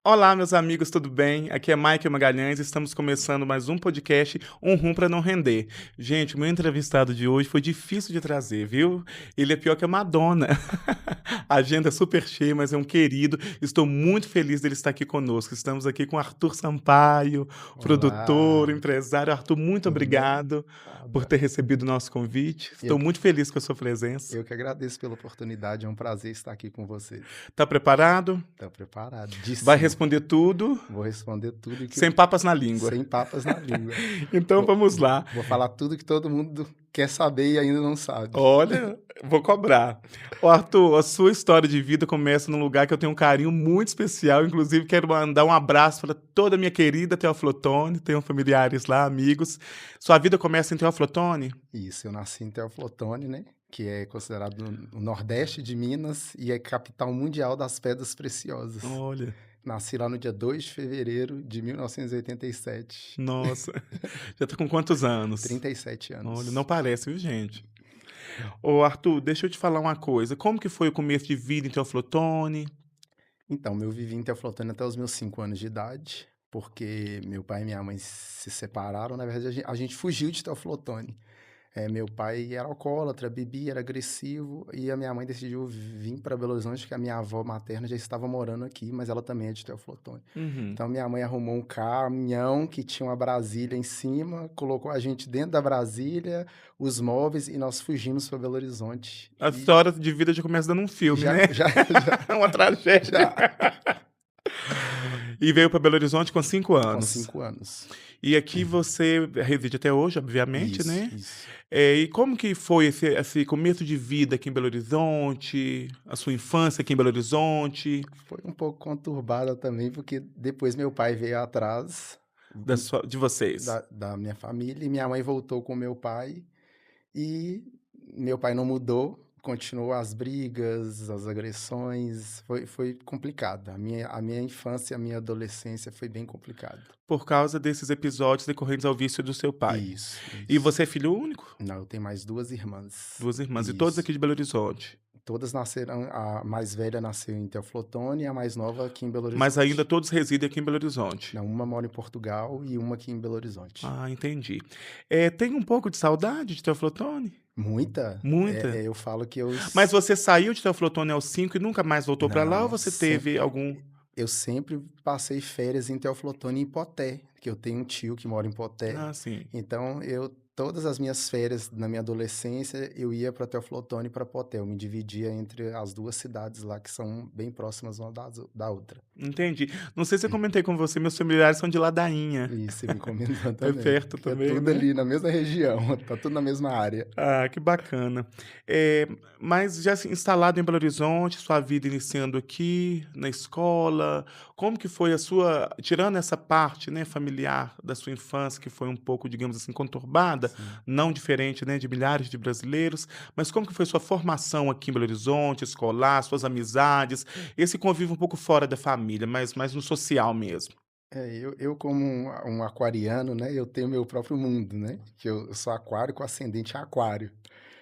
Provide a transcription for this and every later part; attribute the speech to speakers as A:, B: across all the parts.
A: Olá, meus amigos, tudo bem? Aqui é Michael Magalhães, estamos começando mais um podcast, Um Rum Pra Não Render. Gente, o meu entrevistado de hoje foi difícil de trazer, viu? Ele é pior que a Madonna. A agenda é super cheia, mas é um querido. Estou muito feliz dele estar aqui conosco. Estamos aqui com Arthur Sampaio, produtor,
B: Olá,
A: empresário. Arthur, muito
B: tudo bem?
A: obrigado por
B: Nada.
A: ter recebido o nosso convite.
B: Eu
A: Estou
B: que
A: muito feliz com a sua presença.
B: eu que agradeço pela oportunidade, é um prazer estar aqui com vocês.
A: Tá preparado?
B: Estou
A: Vai
B: preparadíssimo.
A: responder tudo
B: Vou responder tudo que
A: sem papas na língua.
B: sem papas na língua.
A: Então
B: Vou
A: vamos lá.
B: vou falar tudo que todo mundo quer saber e ainda não sabe.
A: Olha, vou cobrar. Ô Arthur, a sua história de vida começa num lugar que eu tenho um carinho muito especial, inclusive quero mandar um abraço para toda a minha querida Teófilo Otoni, tenho familiares lá, amigos. Sua vida começa em Teófilo Otoni?
B: Isso, eu nasci em Teófilo Otoni, né, que é considerado o nordeste de Minas e é capital mundial das pedras preciosas.
A: Olha,
B: Nasci lá no dia 2 de fevereiro de 1987.
A: nossa, já tá com quantos anos?
B: 37
A: Olha, não
B: anos.
A: parece, viu, gente? Ô Arthur, deixa eu te falar uma coisa, como que foi o começo de vida em Teófilo Otoni?
B: Então, eu vivi em Teoflotone até os meus 5 anos de idade, porque meu pai e minha mãe se separaram. Na verdade, a gente fugiu de Teoflotone. Meu pai era alcoólatra, bebia, era agressivo, e a minha mãe decidiu vir para Belo Horizonte, porque a minha avó materna já estava morando aqui, mas ela também é de Teoflotone.
A: Uhum.
B: Então, minha mãe arrumou um caminhão que tinha uma Brasília em cima, colocou a gente dentro da Brasília, os móveis, e nós fugimos para Belo Horizonte.
A: A
B: E
A: história de vida já começa dando um filme,
B: já,
A: né?
B: já,
A: Uma tragédia.
B: já,
A: E veio para Belo Horizonte com 5
B: com
A: anos.
B: 5 anos.
A: E aqui você reside até hoje, obviamente,
B: Isso,
A: né.
B: isso.
A: E como que foi esse começo de vida aqui em Belo Horizonte, a sua infância aqui em Belo Horizonte,
B: Foi um pouco conturbada também, porque depois meu pai veio atrás,
A: de vocês?
B: da minha família, e minha mãe voltou com meu pai, e meu pai não mudou, continuou as brigas, as agressões, foi complicado. A minha infância, a minha adolescência foi bem complicado.
A: Por causa desses episódios decorrentes ao vício do seu pai.
B: Isso,
A: E
B: isso.
A: você é filho único?
B: Não, eu tenho mais 2 irmãs.
A: 2 irmãs, e todas
B: Isso.
A: aqui de Belo Horizonte?
B: Todas nasceram, a mais velha nasceu em Teoflotone e a mais nova aqui em Belo
A: Mas ainda
B: Horizonte.
A: todos residem aqui em Belo Horizonte?
B: Não, uma mora em Portugal e uma aqui em Belo Horizonte.
A: Ah, entendi. Tem um pouco de saudade de Teoflotone?
B: Muita.
A: Muita?
B: Eu falo que eu
A: Mas
B: s
A: você saiu de Teoflotone aos 5 e nunca mais voltou para lá, ou
B: não,
A: você teve algum...
B: eu sempre passei férias em Teoflotone e em Poté, que eu tenho um tio que mora em Poté,
A: Ah, sim.
B: então todas as minhas férias na minha adolescência, eu ia para Teoflotone e pra Poté, eu me dividia entre as 2 cidades lá que são bem próximas uma da outra.
A: Entendi. Não sei se eu comentei com você, meus familiares são de Ladainha.
B: E você me comentou
A: É
B: também,
A: perto
B: que é
A: também,
B: tudo
A: né?
B: ali na mesma região, tá tudo na mesma área.
A: Ah, que bacana. Mas já se instalado em Belo Horizonte, sua vida iniciando aqui, na escola, como que foi a sua, tirando essa parte, né, familiar da sua infância, que foi um pouco, digamos assim, conturbada,
B: Sim.
A: não diferente, né, de milhares de brasileiros, mas como que foi sua formação aqui em Belo Horizonte, escolar, suas amizades, esse convívio um pouco fora da família, mas mais no social mesmo?
B: Eu como um aquariano, né, eu tenho meu próprio mundo, né, que eu sou aquário com ascendente em aquário.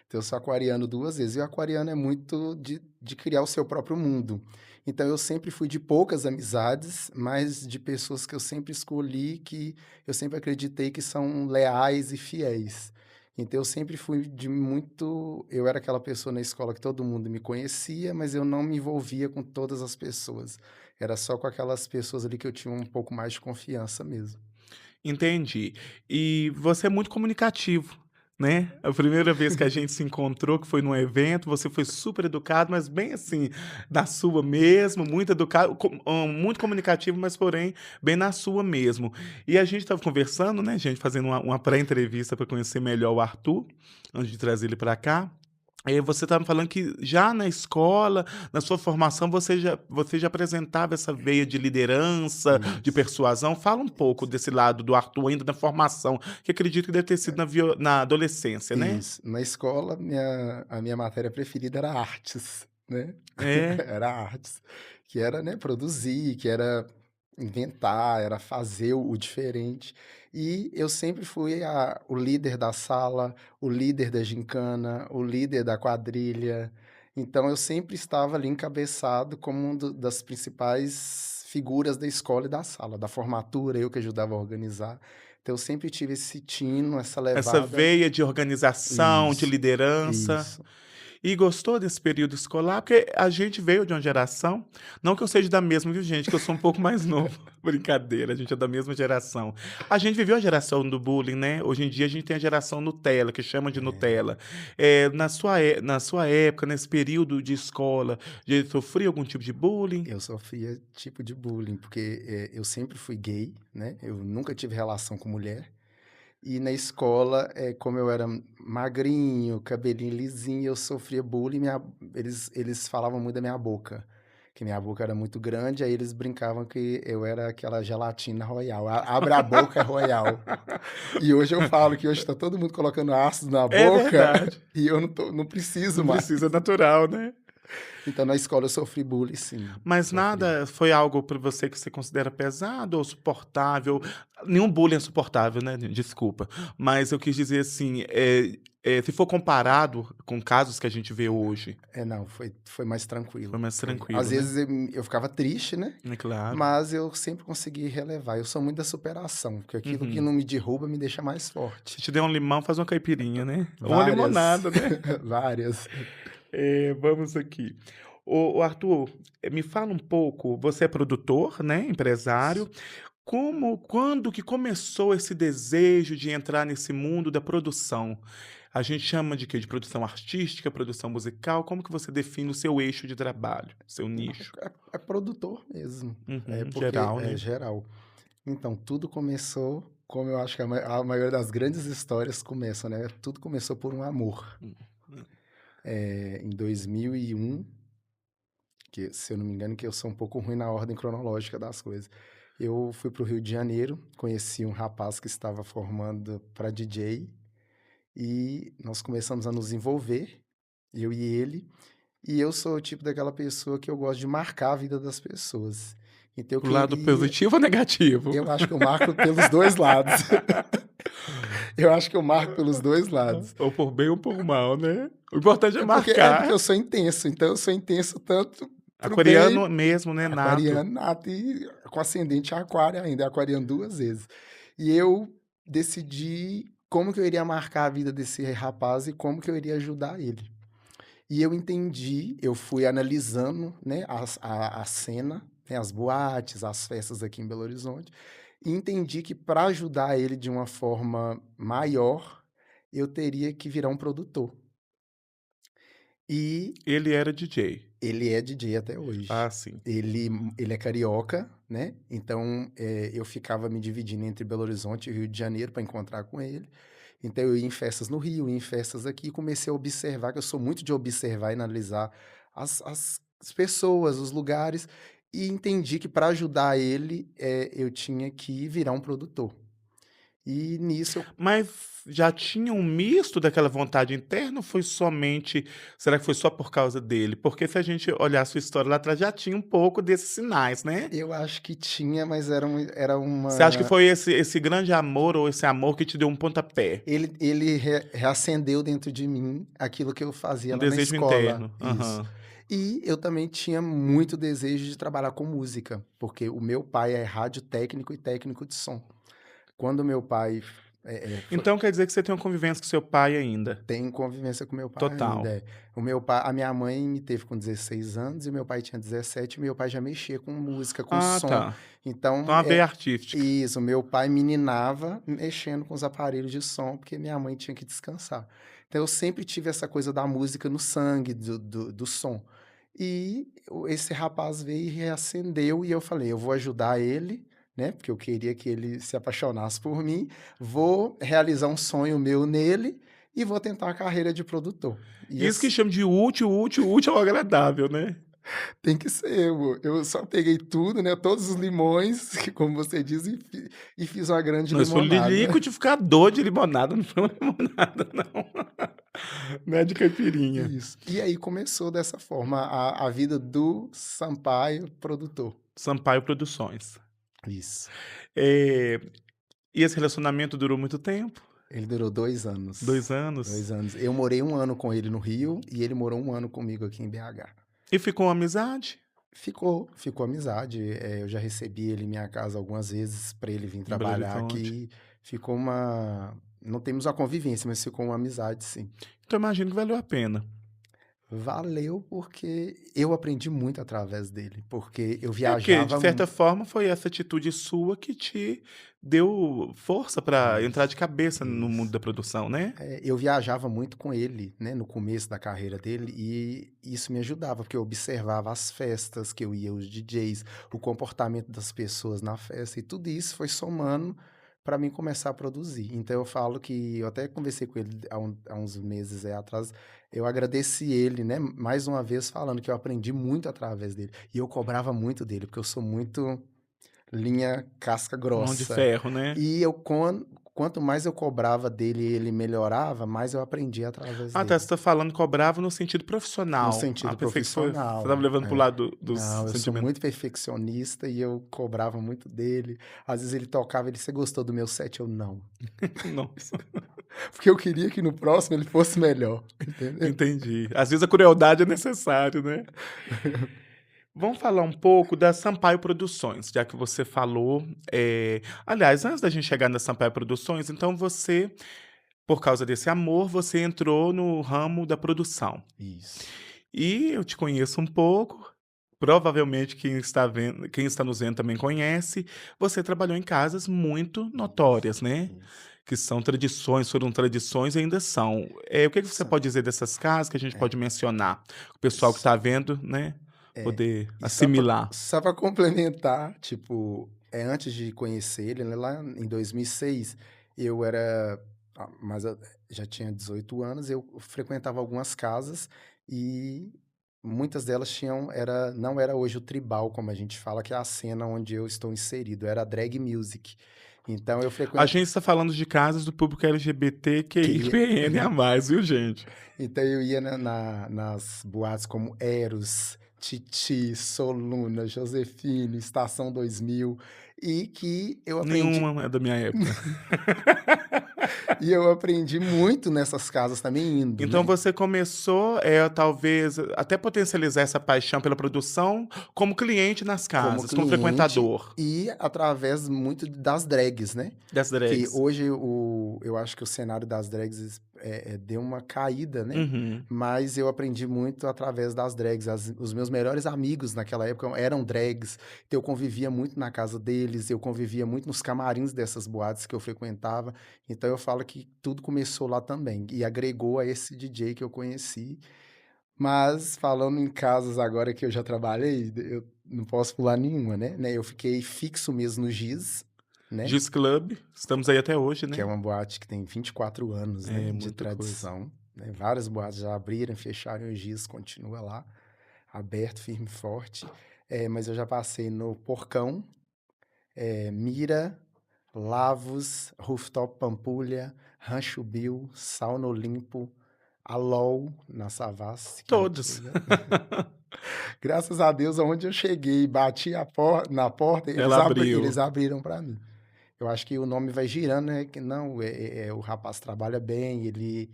B: Então eu sou aquariano 2 vezes, e o aquariano é muito de criar o seu próprio mundo. Então eu sempre fui de poucas amizades, mas de pessoas que eu sempre escolhi, que eu sempre acreditei que são leais e fiéis. Então eu sempre fui de muito eu era aquela pessoa na escola que todo mundo me conhecia, mas eu não me envolvia com todas as pessoas. Era só com aquelas pessoas ali que eu tinha um pouco mais de confiança mesmo.
A: Entendi. E você é muito comunicativo, né. A primeira vez que a gente se encontrou, que foi num evento, você foi super educado, mas bem assim, da sua mesmo, muito educado, muito comunicativo, mas porém bem na sua mesmo. E a gente estava conversando, né, gente, fazendo uma pré-entrevista para conhecer melhor o Arthur, antes de trazer ele para cá. Você estava me falando que já na escola, na sua formação, você já apresentava essa veia de liderança, de
B: Isso,
A: persuasão. Fala um pouco
B: isso.
A: desse lado do Arthur ainda na formação, que acredito que deve ter sido na adolescência, né?
B: Isso. Na escola, a minha matéria preferida era artes, né.
A: É,
B: Era artes, que era, né, produzir, que era inventar, era fazer o diferente. E eu sempre fui o líder da sala, o líder da gincana, o líder da quadrilha. Então eu sempre estava ali encabeçado como das principais figuras da escola e da sala, da formatura, eu que ajudava a organizar. Então eu sempre tive esse tino, essa
A: Essa
B: levada.
A: veia de organização, de
B: Isso,
A: liderança.
B: isso.
A: E gostou desse período escolar? Porque a gente veio de uma geração, não que eu seja da mesma, viu, gente, que eu sou um pouco mais novo. Brincadeira, a gente é da mesma geração. A gente viveu a geração do bullying, né? Hoje em dia a gente tem a geração Nutella, que chama de
B: É.
A: Nutella. Na sua época, nesse período de escola, de sofria algum tipo de bullying?
B: Eu sofria tipo de bullying, porque, eu sempre fui gay, né, eu nunca tive relação com mulher, e na escola, como eu era magrinho, cabelinho lisinho, eu sofria bullying, eles falavam muito da minha boca, que minha boca era muito grande, aí eles brincavam que eu era aquela gelatina Royal, a abre a boca é Royal. E hoje eu falo que hoje tá todo mundo colocando ácido na
A: É
B: boca,
A: verdade.
B: e eu não preciso
A: Não
B: mais.
A: precisa, é natural, né?
B: Então na escola eu sofri bullying sim,
A: Mas
B: sofri.
A: nada foi algo para você que você considera pesado ou suportável? Nenhum bullying é suportável, né, desculpa. Mas eu quis dizer assim, se for comparado com casos que a gente vê hoje,
B: Não, foi mais
A: foi
B: tranquilo,
A: mais
B: foi. Às
A: tranquilo, né?
B: vezes eu ficava triste, né,
A: É claro.
B: mas eu sempre consegui relevar. Eu sou muito da superação, porque aquilo que
A: Uhum.
B: não me derruba me deixa mais
A: Se
B: forte.
A: te der um limão, faz uma caipirinha, né? Ou uma
B: Várias,
A: limonada, né?
B: várias.
A: Vamos aqui. Ô Arthur, me fala um pouco, você é produtor, né, empresário. Quando que começou esse desejo de entrar nesse mundo da produção? A gente chama de quê? De produção artística, produção musical? Como que você define o seu eixo de trabalho, seu
B: Não,
A: nicho?
B: é produtor mesmo, é
A: Uhum,
B: porque
A: geral,
B: é
A: né?
B: geral. Então, tudo começou, como eu acho que a maioria das grandes histórias começam, né, tudo começou por um amor.
A: Hum, hum.
B: Em 2001, que se eu não me engano que eu sou um pouco ruim na ordem cronológica das coisas. Eu fui para o Rio de Janeiro, conheci um rapaz que estava formando para DJ e nós começamos a nos envolver, eu e ele. E eu sou o tipo daquela pessoa que eu gosto de marcar a vida das pessoas. Então eu
A: O lado
B: queria,
A: positivo ou negativo?
B: eu acho que eu marco pelos dois lados. Eu acho que eu marco pelos dois lados.
A: Ou por bem ou por mal, né? O importante é
B: É porque
A: marcar.
B: eu sou intenso, então eu sou intenso tanto pro bem.
A: Aquariano mesmo, né? Nato.
B: Aquariano nato e com ascendente aquário ainda, aquariano 2 vezes. E eu decidi como que eu iria marcar a vida desse rapaz e como que eu iria ajudar ele. E eu entendi, eu fui analisando, né, a cena, né, as boates, as festas aqui em Belo Horizonte, e entendi que para ajudar ele de uma forma maior, eu teria que virar um produtor. E
A: Ele era DJ.
B: ele é DJ até hoje.
A: Ah, sim.
B: Ele é carioca, né, então, eu ficava me dividindo entre Belo Horizonte e Rio de Janeiro para encontrar com ele. Então eu ia em festas no Rio, ia em festas aqui e comecei a observar, que eu sou muito de observar e analisar as pessoas, os lugares, e entendi que para ajudar ele, eu tinha que virar um produtor. E nisso eu
A: Mas já tinha um misto daquela vontade interna ou foi somente será que foi só por causa dele? Porque se a gente olhar a sua história lá atrás, já tinha um pouco desses sinais, né?
B: eu acho que tinha, mas era
A: Você acha que
B: uma
A: foi esse grande amor ou esse amor que te deu um pontapé?
B: ele reacendeu dentro de mim aquilo que eu fazia
A: Um
B: lá na
A: desejo
B: escola,
A: interno.
B: isso.
A: Aham.
B: E eu também tinha muito desejo de trabalhar com música, porque o meu pai é rádio técnico e técnico de som. Quando meu pai, foi
A: Então quer dizer que você tem uma convivência com seu pai ainda?
B: tem convivência com meu pai
A: Total.
B: ainda, é. O meu pai A minha mãe me teve com 16 anos e meu pai tinha 17, e meu pai já mexia com música, com
A: Ah,
B: som.
A: tá. Então
B: Então,
A: a veia artística.
B: isso, meu pai me ninava mexendo com os aparelhos de som, porque minha mãe tinha que descansar. Então eu sempre tive essa coisa da música no sangue, do som. E esse rapaz veio e reacendeu, e eu falei: "Eu vou ajudar ele", né, porque eu queria que ele se apaixonasse por mim, vou realizar um sonho meu nele e vou tentar a carreira de produtor. E
A: Isso que chama de útil, útil, útil ao agradável, né?
B: tem que ser, eu só peguei tudo, né, todos os limões, que como você diz, e fiz uma grande
A: Não, isso foi
B: limonada.
A: liquidificador de limonada, não foi uma limonada, não. Não é de caipirinha.
B: Isso. E aí começou dessa forma a vida do Sampaio produtor.
A: Sampaio Produções.
B: Isso.
A: Eh, e esse relacionamento durou muito tempo?
B: Ele durou 2 anos.
A: 2 anos?
B: 2 anos. Eu morei 1 ano com ele no Rio e ele morou 1 ano comigo aqui em BH.
A: E ficou uma amizade?
B: ficou amizade. Eu já recebi ele em minha casa algumas vezes para ele vir
A: Em Belo
B: trabalhar
A: Horizonte.
B: aqui. Ficou uma Não temos uma convivência, mas ficou uma amizade, sim.
A: Então imagino que valeu a pena.
B: Valeu, porque eu aprendi muito através dele, porque eu
A: É porque, de
B: viajava
A: certa
B: mu
A: forma, foi essa atitude sua que te deu força para entrar de
B: Isso,
A: cabeça no mundo
B: isso.
A: da produção, né?
B: Eu viajava muito com ele, né, no começo da carreira dele, e isso me ajudava, porque eu observava as festas que eu ia, os DJs, o comportamento das pessoas na festa, e tudo isso foi somando para mim começar a produzir. Então eu falo que eu até conversei com ele há uns meses aí atrás, eu agradeci ele, né, mais uma vez falando que eu aprendi muito através dele. E eu cobrava muito dele, porque eu sou muito linha casca
A: Mão de
B: grossa.
A: ferro, né?
B: E quanto mais eu cobrava dele e ele melhorava, mais eu aprendia através
A: Ah, tá,
B: dele.
A: você tá falando cobrava no sentido
B: No
A: profissional. Ah,
B: sentido
A: pensei que você
B: profissional,
A: estava levando pro
B: é.
A: lado do
B: Não, eu sou
A: sentimento.
B: muito perfeccionista e eu cobrava muito dele. Às vezes ele tocava, ele: "Você gostou do meu set?" Eu: "Não",
A: Nossa,
B: porque eu queria que no próximo ele fosse melhor, entendeu?
A: entendi. Às vezes a crueldade é necessário, né? Vamos falar um pouco da Sampaio Produções, já que você falou. Aliás, antes da gente chegar na Sampaio Produções, então você, por causa desse amor, você entrou no ramo da produção.
B: Isso,
A: E eu te conheço um pouco, provavelmente quem está nos vendo também conhece. Você trabalhou em casas muito
B: isso,
A: notórias, né?
B: isso.
A: Que são tradições, foram tradições e ainda são. O que que você
B: São.
A: pode dizer dessas casas que a gente
B: É,
A: pode mencionar? O pessoal que
B: s
A: está vendo, né,
B: é.
A: poder
B: E
A: assimilar.
B: só pra complementar, tipo, antes de conhecer ele, né, lá em 2006, eu era mas eu já tinha 18 anos, eu frequentava algumas casas e muitas delas tinham não era hoje o tribal, como a gente fala, que é a cena onde eu estou inserido, era drag music. Então eu
A: A
B: frequen
A: gente está falando de casas do público
B: que
A: LGBTQIAPN+, viu, gente?
B: Então eu ia nas boates como Eros, Titi, Soluna, Josefine, Estação 2000, e que eu aprendi
A: Nenhuma é da minha época.
B: e eu aprendi muito nessas casas também indo,
A: Então
B: né.
A: você começou, talvez, até potencializar essa paixão pela produção como cliente nas
B: Como
A: casas, como
B: cliente
A: frequentador
B: e através muito das drags, né.
A: das
B: Que
A: drags.
B: hoje eu acho que o cenário das drags, deu uma caída, né,
A: Uhum.
B: mas eu aprendi muito através das drags. Os meus melhores amigos naquela época eram drags, então eu convivia muito na casa deles, eu convivia muito nos camarins dessas boates que eu frequentava, então eu falo que tudo começou lá também, e agregou a esse DJ que eu conheci. Mas falando em casas agora que eu já trabalhei, eu não posso pular nenhuma, né, eu fiquei fixo mesmo no Giz, né.
A: Giz Club, estamos aí até hoje,
B: Que é
A: né?
B: uma boate que tem 24 anos, né,
A: É
B: de
A: muita coisa.
B: tradição, né, várias boates já abriram, fecharam e o Giz continua lá, aberto, firme e forte. Mas eu já passei no Porcão, Mira, Lavos, Rooftop Pampulha, Rancho Bill, Sauna Olimpo, Alol, na Savassi, que é
A: Todos.
B: antiga. Graças a Deus, aonde eu cheguei e bati na porta,
A: Ela
B: eles
A: abriu.
B: abriram para mim. Eu acho que o nome vai girando, né, que não, o rapaz trabalha bem, ele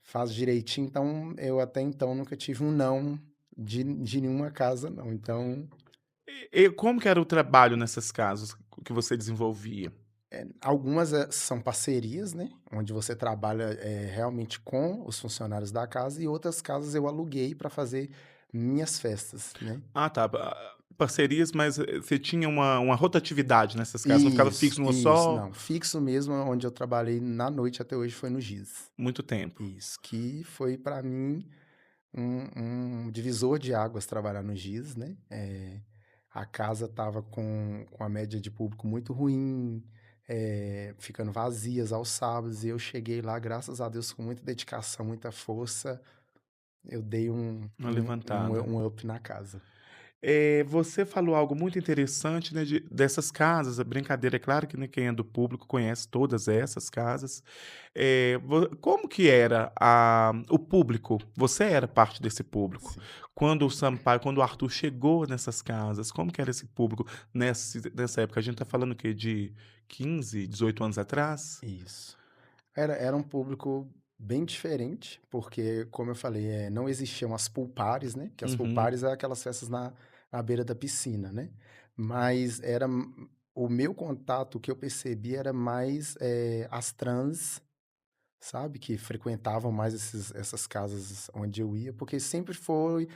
B: faz direitinho, então eu até então nunca tive um não de nenhuma casa não, então,
A: E como que era o trabalho nessas casas que você desenvolvia?
B: algumas, são parcerias, né, onde você trabalha, realmente com os funcionários da casa e outras casas eu aluguei para fazer minhas festas, né.
A: Ah, tá. Parcerias, mas você tinha uma rotatividade nessas casas, não ficava fixo numa
B: Isso,
A: só
B: não, fixo mesmo onde eu trabalhei na noite até hoje foi no Giz.
A: muito tempo.
B: Isso, que foi para mim um divisor de águas trabalhar no Giz, né. A casa estava com a média de público muito ruim, ficando vazias aos sábados, e eu cheguei lá, graças a Deus, com muita dedicação, muita força, eu dei
A: Uma levantada.
B: um up na casa.
A: Você falou algo muito interessante, né, dessas casas, a brincadeira, é claro que, né, quem é do público conhece todas essas casas. Como que era o público? Você era parte desse público.
B: Sim,
A: Quando o Sampaio, quando o Arthur chegou nessas casas, como que era esse público nessa época? A gente tá falando o quê? De 15, 18 anos atrás?
B: isso. Era um público bem diferente, porque, como eu falei, não existiam as pool parties, né, que as pool
A: Uhum.
B: parties é aquelas festas à beira da piscina, né. Mas era o meu contato, o que eu percebi era mais, as trans, sabe, que frequentavam mais essas casas onde eu ia, porque sempre foi,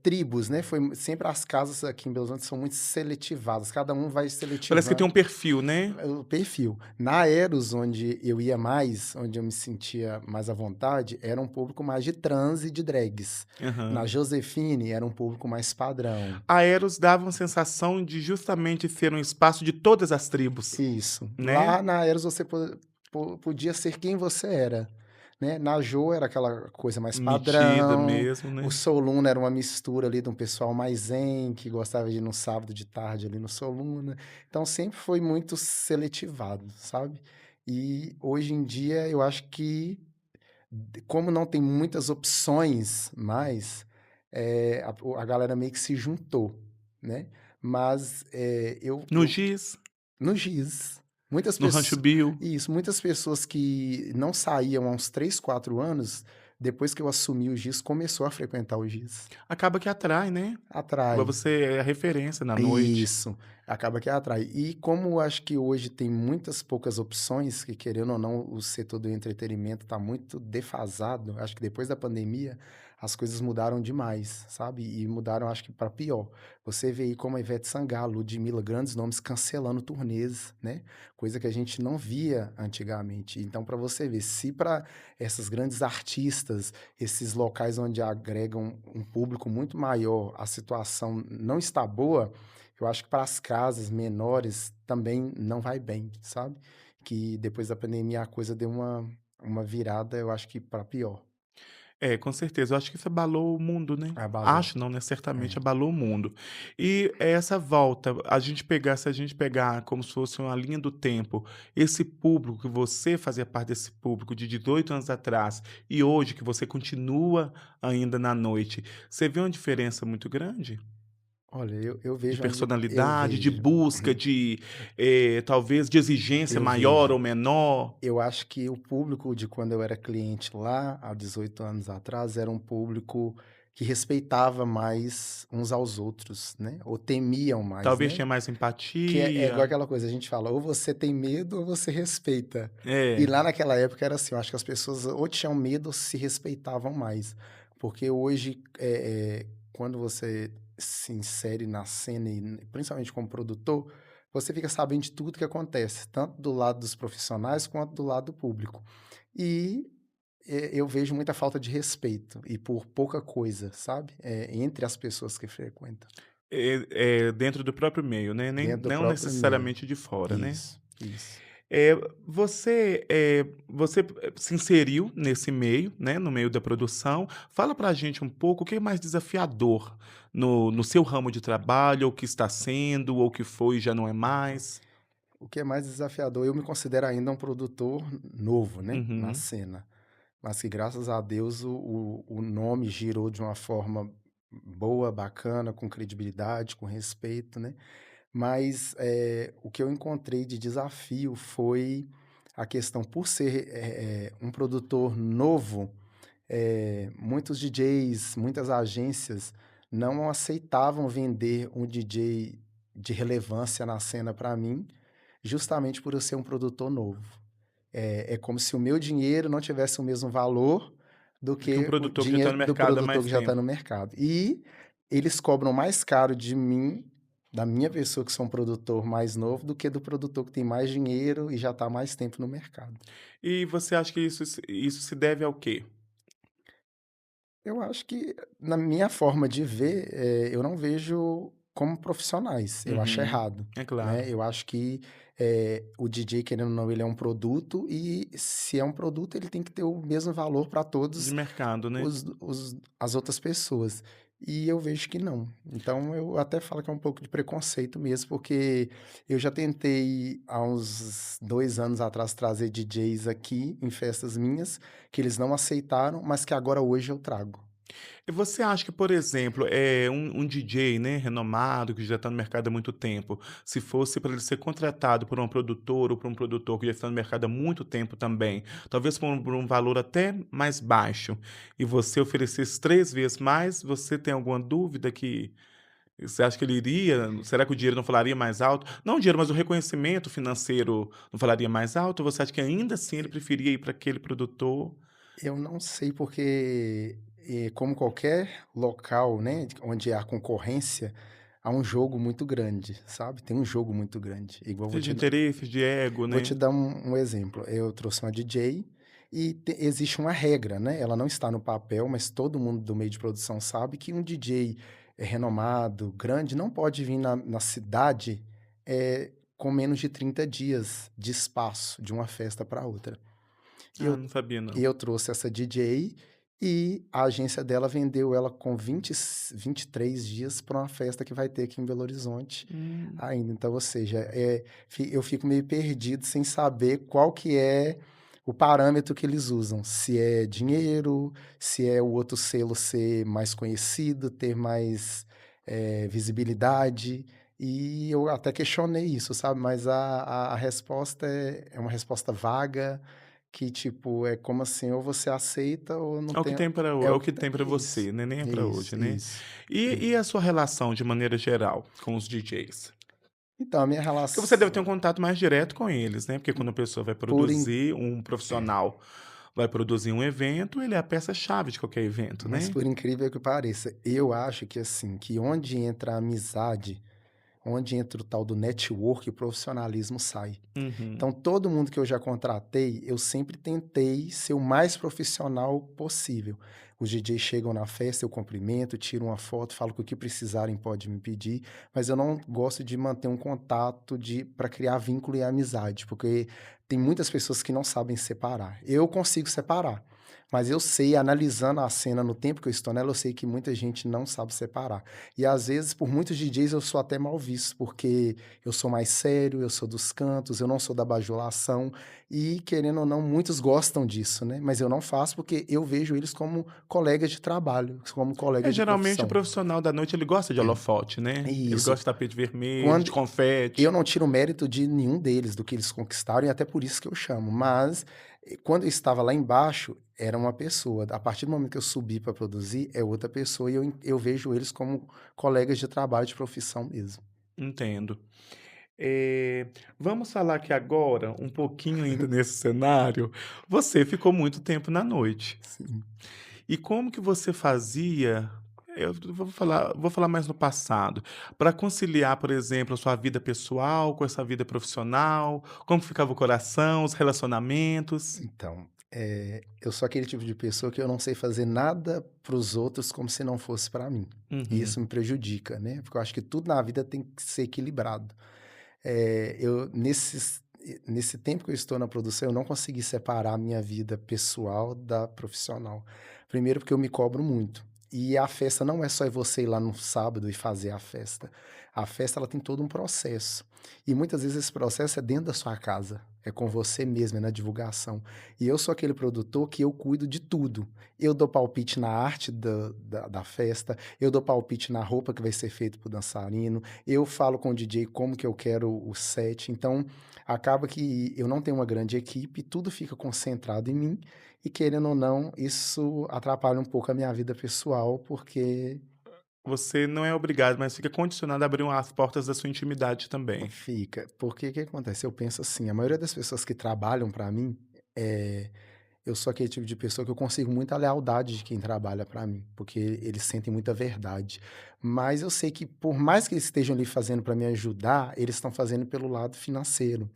B: tribos, né, sempre as casas aqui em Belo Horizonte são muito seletivadas, cada um vai
A: Parece que tem um
B: seletivando
A: perfil, né?
B: o perfil. Na Eros, onde eu ia mais, onde eu me sentia mais à vontade, era um público mais de trans e de drags. Na
A: Aham.
B: Josefine, era um público mais padrão.
A: A Eros dava uma sensação de justamente ser um espaço de todas as tribos,
B: Isso.
A: né?
B: Lá na Eros você podia ser quem você era, né. Na Jo era aquela coisa mais
A: Metida
B: padrão,
A: mesmo,
B: o
A: né?
B: Soluna era uma mistura ali de um pessoal mais zen, que gostava de ir no sábado de tarde ali no Soluna. Então sempre foi muito seletivado, sabe. E hoje em dia eu acho que, como não tem muitas opções mais, a galera meio que se juntou, né. Mas,
A: No Giz,
B: no Giz. Muitas
A: no Rancho
B: pessoas
A: Bill.
B: isso, muitas pessoas que não saíam há uns 3, 4 anos, depois que eu assumi o Giz, começou a frequentar o Giz.
A: Acaba que atrai, né? Agora
B: Atrai.
A: você é a referência na noite.
B: Isso, acaba que atrai. E como eu acho que hoje tem muitas poucas opções, que querendo ou não, o setor do entretenimento está muito defasado, acho que depois da pandemia as coisas mudaram demais, sabe? E mudaram, acho que para pior. Você vê aí como a Ivete Sangalo, Ludmilla, grandes nomes cancelando turnês, né? Coisa que a gente não via antigamente. Então, para você ver, se para essas grandes artistas, esses locais onde agregam um público muito maior, a situação não está boa, eu acho que para as casas menores também não vai bem, sabe. Que depois da pandemia a coisa deu uma virada, eu acho que para pior.
A: É, com certeza. Eu acho que isso abalou o mundo, né?
B: Abalou.
A: Acho não, né? Certamente
B: É.
A: abalou o mundo. E essa volta, se a gente pegar como se fosse uma linha do tempo, esse público que você fazia parte desse público de 18 anos atrás e hoje que você continua ainda na noite, você vê uma diferença muito grande?
B: Olha,
A: De
B: eu
A: personalidade, de
B: vejo,
A: busca, de, talvez de exigência
B: eu
A: maior
B: vejo.
A: ou menor?
B: Eu acho que o público de quando eu era cliente lá, há 18 anos atrás, era um público que respeitava mais uns aos outros, né, ou temiam mais,
A: Talvez
B: né.
A: tinha mais
B: Que é igual
A: empatia?
B: aquela coisa, a gente fala: ou você tem medo ou você respeita. E
A: É.
B: lá naquela época era assim, eu acho que as pessoas ou tinham medo ou se respeitavam mais. Porque hoje, quando você se insere na cena e principalmente como produtor, você fica sabendo de tudo que acontece, tanto do lado dos profissionais quanto do lado do público. E, eu vejo muita falta de respeito e por pouca coisa, sabe, entre as pessoas que frequentam,
A: Dentro do próprio meio, né, nem
B: dentro do
A: não
B: próprio meio.
A: necessariamente de fora, né.
B: Isso, isso.
A: Você se inseriu nesse meio, né, no meio da produção. Fala pra gente um pouco o que é mais desafiador no seu ramo de trabalho, ou que está sendo, ou que foi e já não é mais?
B: O que é mais desafiador, eu me considero ainda um produtor novo, né, na
A: Uhum.
B: cena, mas que graças a Deus o nome girou de uma forma boa, bacana, com credibilidade, com respeito, né. Mas, o que eu encontrei de desafio foi a questão por ser, um produtor novo, muitos DJs, muitas agências não aceitavam vender um DJ de relevância na cena para mim, justamente por eu ser um produtor novo. É como se o meu dinheiro não tivesse o mesmo valor do
A: Do que um
B: que o
A: produtor que já está
B: dinheiro
A: no
B: do
A: mercado há
B: produtor
A: mais
B: que já está
A: tempo.
B: no mercado. E eles cobram mais caro de mim, da minha pessoa que sou um produtor mais novo, do que do produtor que tem mais dinheiro e já está há mais tempo no mercado.
A: E você acha que isso se deve ao quê?
B: Eu acho que, na minha forma de ver, eu não vejo como profissionais, eu acho
A: Uhum.
B: errado,
A: É claro.
B: né. Eu acho que, o DJ, querendo ou não, ele é um produto e se é um produto, ele tem que ter o mesmo valor para
A: De
B: todos
A: mercado, né?
B: os as outras pessoas. E eu vejo que não. Então eu até falo que é um pouco de preconceito mesmo, porque eu já tentei há uns 2 anos atrás trazer DJs aqui em festas minhas, que eles não aceitaram, mas que agora hoje eu trago.
A: E você acha que, por exemplo, um DJ, né, renomado, que já está no mercado há muito tempo, se fosse para ele ser contratado por uma produtora ou por um produtor que já está no mercado há muito tempo também, talvez por um valor até mais baixo, e você oferecesse 3 vezes mais, você tem alguma dúvida que Você acha que ele iria será que o dinheiro não falaria mais alto? Não o dinheiro, mas o reconhecimento financeiro não falaria mais alto? Ou você acha que ainda assim ele preferia ir para aquele produtor?
B: Eu não sei porque, como qualquer local, né, onde há concorrência, há um jogo muito grande, sabe, tem um jogo muito grande. Igual
A: De interesse, de ego,
B: vou te
A: né?
B: dar um exemplo, eu trouxe uma DJ e existe uma regra, né, ela não está no papel, mas todo mundo do meio de produção sabe que um DJ renomado, grande, não pode vir na cidade, com menos de 30 dias de espaço de uma festa para outra. E
A: Ah,
B: eu
A: não sabia não.
B: e eu trouxe essa DJ e a agência dela vendeu ela com 23 dias para uma festa que vai ter aqui em Belo Horizonte
A: Hum.
B: ainda. Então, ou seja, eu fico meio perdido sem saber qual que é o parâmetro que eles usam. Se é dinheiro, se é o outro selo ser mais conhecido, ter mais, visibilidade. E eu até questionei isso, sabe, mas a resposta é uma resposta vaga, que tipo, é como assim, ou você aceita ou não
A: É o que
B: tem
A: tem para
B: é
A: é
B: o
A: o
B: que
A: que
B: tem.
A: tem para
B: Isso,
A: você, né, nem é para hoje,
B: isso,
A: né.
B: isso.
A: E a sua relação de maneira geral com os DJs?
B: Então, a minha
A: Porque você deve ter um
B: relação
A: contato mais direto com eles, né, porque quando a pessoa vai
B: por in
A: produzir um profissional vai produzir um evento, ele é a peça-chave de qualquer evento,
B: mas
A: né.
B: por incrível que pareça, eu acho que assim, que onde entra a amizade, onde entra o tal do network, o profissionalismo sai.
A: Uhum.
B: Então, todo mundo que eu já contratei, eu sempre tentei ser o mais profissional possível. Os DJs chegam na festa, eu cumprimento, tiro uma foto, falo que o que precisarem pode me pedir, mas eu não gosto de manter um contato de para criar vínculo e amizade, porque tem muitas pessoas que não sabem separar. Eu consigo separar, mas eu sei, analisando a cena no tempo que eu estou nela, eu sei que muita gente não sabe separar. E às vezes, por muitos DJs, eu sou até mal visto, porque eu sou mais sério, eu sou dos cantos, eu não sou da bajulação e, querendo ou não, muitos gostam disso, né, mas eu não faço, porque eu vejo eles como colegas de trabalho, como
A: É,
B: colegas de
A: geralmente o
B: profissão.
A: profissional da noite ele gosta de holofote, né. Ele
B: Isso.
A: gosta de tapete vermelho,
B: Quando
A: de
B: eu
A: confete.
B: não tiro mérito de nenhum deles, do que eles conquistaram e até por isso que eu chamo, mas, quando eu estava lá embaixo, era uma pessoa, a partir do momento que eu subi para produzir, é outra pessoa e eu vejo eles como colegas de trabalho, de profissão mesmo.
A: Entendo. Vamos falar que agora, um pouquinho ainda nesse cenário, você ficou muito tempo na noite.
B: Sim.
A: E como que você fazia eu vou falar mais no passado, para conciliar, por exemplo, a sua vida pessoal com essa vida profissional? Como ficava o coração, os relacionamentos?
B: Então, eu sou aquele tipo de pessoa que eu não sei fazer nada para os outros como se não fosse para mim. E
A: Uhum.
B: isso me prejudica, né, porque eu acho que tudo na vida tem que ser equilibrado. Eu nesse tempo que eu estou na produção, eu não consegui separar a minha vida pessoal da profissional. Primeiro porque eu me cobro muito. E a festa não é só você ir lá no sábado e fazer a festa. A festa ela tem todo um processo. E muitas vezes esse processo é dentro da sua casa, é com você mesmo, é na divulgação. E eu sou aquele produtor que eu cuido de tudo. Eu dou palpite na arte da festa, eu dou palpite na roupa que vai ser feita para o dançarino, eu falo com o DJ como que eu quero o set, então acaba que eu não tenho uma grande equipe, tudo fica concentrado em mim e, querendo ou não, isso atrapalha um pouco a minha vida pessoal, porque
A: Você não é obrigado, mas fica condicionado a abrir as portas da sua intimidade também.
B: porque o que acontece? Eu penso assim, a maioria das pessoas que trabalham para mim, eh, eu sou aquele tipo de pessoa que eu consigo muita lealdade de quem trabalha para mim, porque eles sentem muita verdade. Mas eu sei que por mais que eles estejam ali fazendo para me ajudar, eles estão fazendo pelo lado financeiro.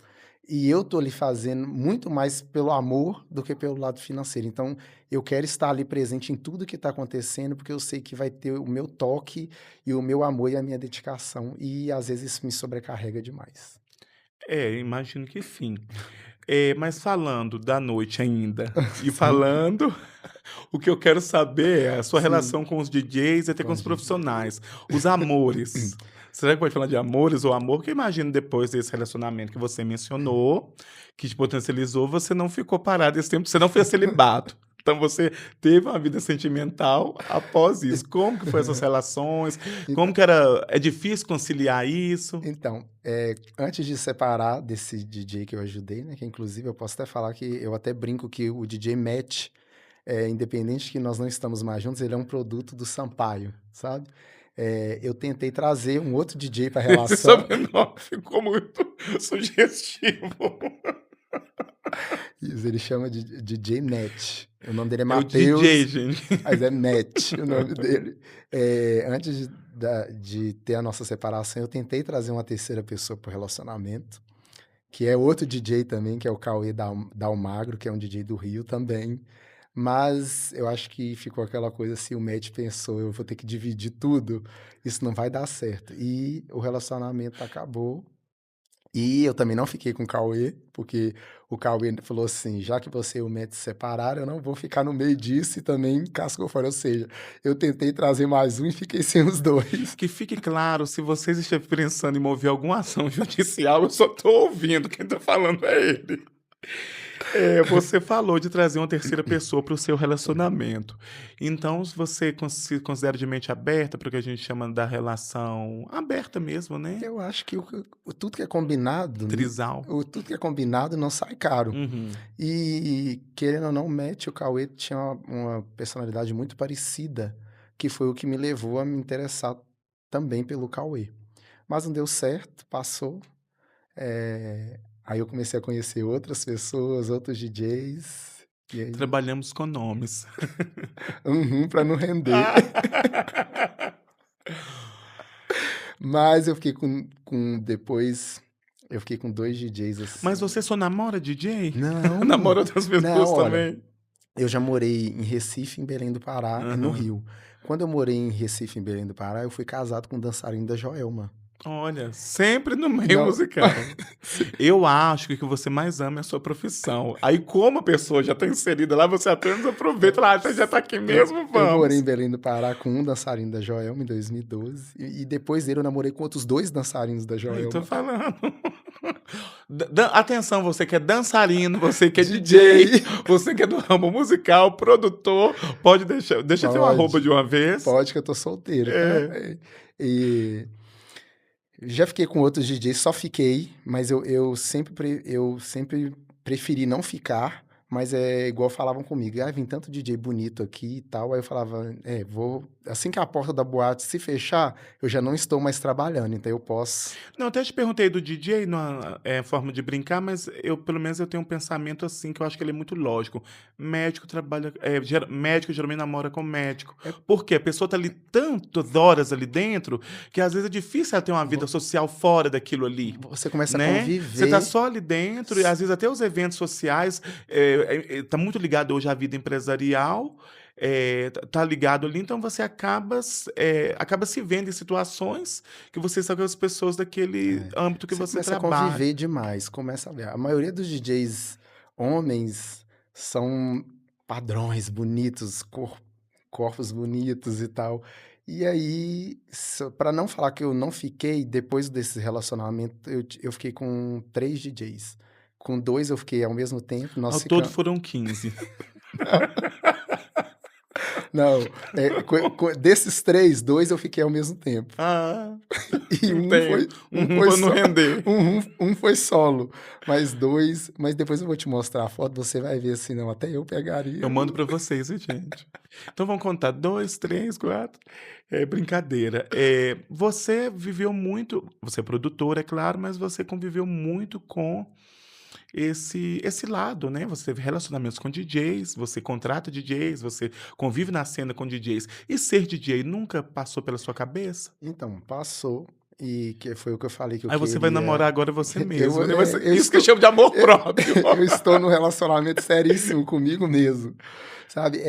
B: E eu tô ali fazendo muito mais pelo amor do que pelo lado financeiro. Então, eu quero estar ali presente em tudo que está acontecendo, porque eu sei que vai ter o meu toque e o meu amor e a minha dedicação. E às vezes isso me sobrecarrega demais.
A: É, imagino que sim. Mas falando da noite ainda, e
B: Sim,
A: falando o que eu quero saber é a sua
B: sim,
A: relação com os DJs e até com
B: com
A: os
B: os DJs.
A: profissionais, os amores. Será que pode falar de amores ou amor? Porque eu imagino depois desse relacionamento que você mencionou, que te potencializou, você não ficou parado esse tempo, você não fez celibato. Então você teve uma vida sentimental após isso. Como que foi essas relações? Como
B: Então
A: que era é difícil conciliar isso?
B: então, antes de separar desse DJ que eu ajudei, né, que inclusive eu posso até falar que eu até brinco que o DJ Match, independente que nós não estamos mais juntos, ele é um produto do Sampaio, sabe. Eu tentei trazer um outro DJ para a
A: Esse
B: relação.
A: sobrenome ficou muito sugestivo.
B: Isso, ele chama de DJ Net. O nome dele é
A: É o DJ,
B: Matheus,
A: gente.
B: mas é Net o nome dele. Antes de ter a nossa separação, eu tentei trazer uma terceira pessoa para o relacionamento, que é outro DJ também, que é o Cauê Dalmagro, que é um DJ do Rio também. Mas eu acho que ficou aquela coisa assim, o Matt pensou, eu vou ter que dividir tudo, isso não vai dar certo. E o relacionamento acabou. E eu também não fiquei com o Cauê, porque o Cauê falou assim: já que você e o Matt se separaram, eu não vou ficar no meio disso e também cascou fora. Ou seja, eu tentei trazer mais um e fiquei sem os dois.
A: Que fique claro, se vocês estiverem pensando em mover alguma ação judicial, eu só estou ouvindo, quem está falando é ele. Você falou de trazer uma terceira pessoa para o seu relacionamento. Então, se você se considera de mente aberta para o que a gente chama da relação aberta mesmo, né?
B: Eu acho que tudo que é combinado,
A: Trisal.
B: tudo que é combinado não sai caro.
A: Uhum.
B: E querendo ou não, o Matt e o Cauê tinham uma personalidade muito parecida, que foi o que me levou a me interessar também pelo Cauê. Mas não deu certo, passou. Aí eu comecei a conhecer outras pessoas, outros DJs, e aí,
A: Trabalhamos com nomes.
B: para não render. Mas eu fiquei depois, eu fiquei com 2 DJs
A: Mas
B: assim.
A: você só namora DJ?
B: Não,
A: Namora outras
B: não,
A: pessoas
B: olha,
A: também?
B: eu já morei em Recife, em Belém do Pará e no
A: Aham.
B: Rio. Quando eu morei em Recife, em Belém do Pará, eu fui casado com um dançarino da Joelma.
A: Olha, sempre no meio
B: Não,
A: musical. Eu acho que o que você mais ama é a sua profissão. Aí, como a pessoa já está inserida lá, você apenas aproveita e fala, você já está aqui mesmo,
B: eu morei em
A: vamos.
B: Belém do Pará com um dançarino da Joelma em 2012 e depois dele eu namorei com outros 2 dançarinos da
A: Aí, tô
B: Joelma.
A: falando. Atenção, você que é dançarino, você que é DJ,
B: DJ!
A: você que é do ramo musical, produtor, pode deixar. Deixa eu ter uma arroba de
B: Pode,
A: uma vez.
B: pode que eu tô solteiro, tá?
A: É.
B: E já fiquei com outros DJs, só fiquei, mas eu sempre preferi não ficar, mas é igual falavam comigo, vem tanto DJ bonito aqui e tal, aí eu falava, assim que a porta da boate se fechar, eu já não estou mais trabalhando, então eu posso.
A: Não, até te perguntei do DJ, numa forma de brincar, mas eu, pelo menos, eu tenho um pensamento assim, que eu acho que ele é muito lógico. Médico trabalha, médico geralmente namora com médico.
B: É,
A: Porque a pessoa tá ali tantas horas ali dentro, que às vezes é difícil ela ter uma vida
B: vo-
A: social fora daquilo ali.
B: você começa a
A: Né? Você tá
B: conviver.
A: só ali dentro, e às vezes até os eventos sociais tá muito ligado hoje à vida empresarial, tá ligado ali, então você acaba se vendo em situações que você sabe as pessoas daquele âmbito que
B: Você
A: você
B: começa a
A: trabalha.
B: conviver demais, começa a ver. A maioria dos DJs homens são padrões bonitos, corpos bonitos e tal. E aí, para não falar que eu não fiquei, depois desse relacionamento, eu fiquei com 3 DJs. Com 2 eu fiquei ao mesmo tempo, nós
A: Ao todo
B: ficamos.
A: foram 15.
B: Não, desses 3, 2 eu fiquei ao mesmo tempo.
A: Ah,
B: E
A: entendo.
B: um
A: Um
B: foi
A: para não
B: só,
A: render.
B: um foi solo, mas 2, mas depois eu vou te mostrar a foto, você vai ver assim, não, até eu pegaria.
A: Eu mando para vocês, hein, gente. Então vamos contar. 2, 3, 4. É brincadeira. Você viveu muito. Você é produtora, é claro, mas você conviveu muito com esse lado, né? Você teve relacionamentos com DJs, você contrata DJs, você convive na cena com DJs. E ser DJ nunca passou pela sua cabeça?
B: Então, passou, e que foi o que eu falei que eu
A: Aí você vai namorar
B: queria.
A: agora você
B: Eu,
A: mesmo, né?
B: é, eu
A: Isso que eu
B: estou,
A: chamo de amor
B: eu,
A: próprio.
B: eu estou num relacionamento seríssimo comigo mesmo, sabe?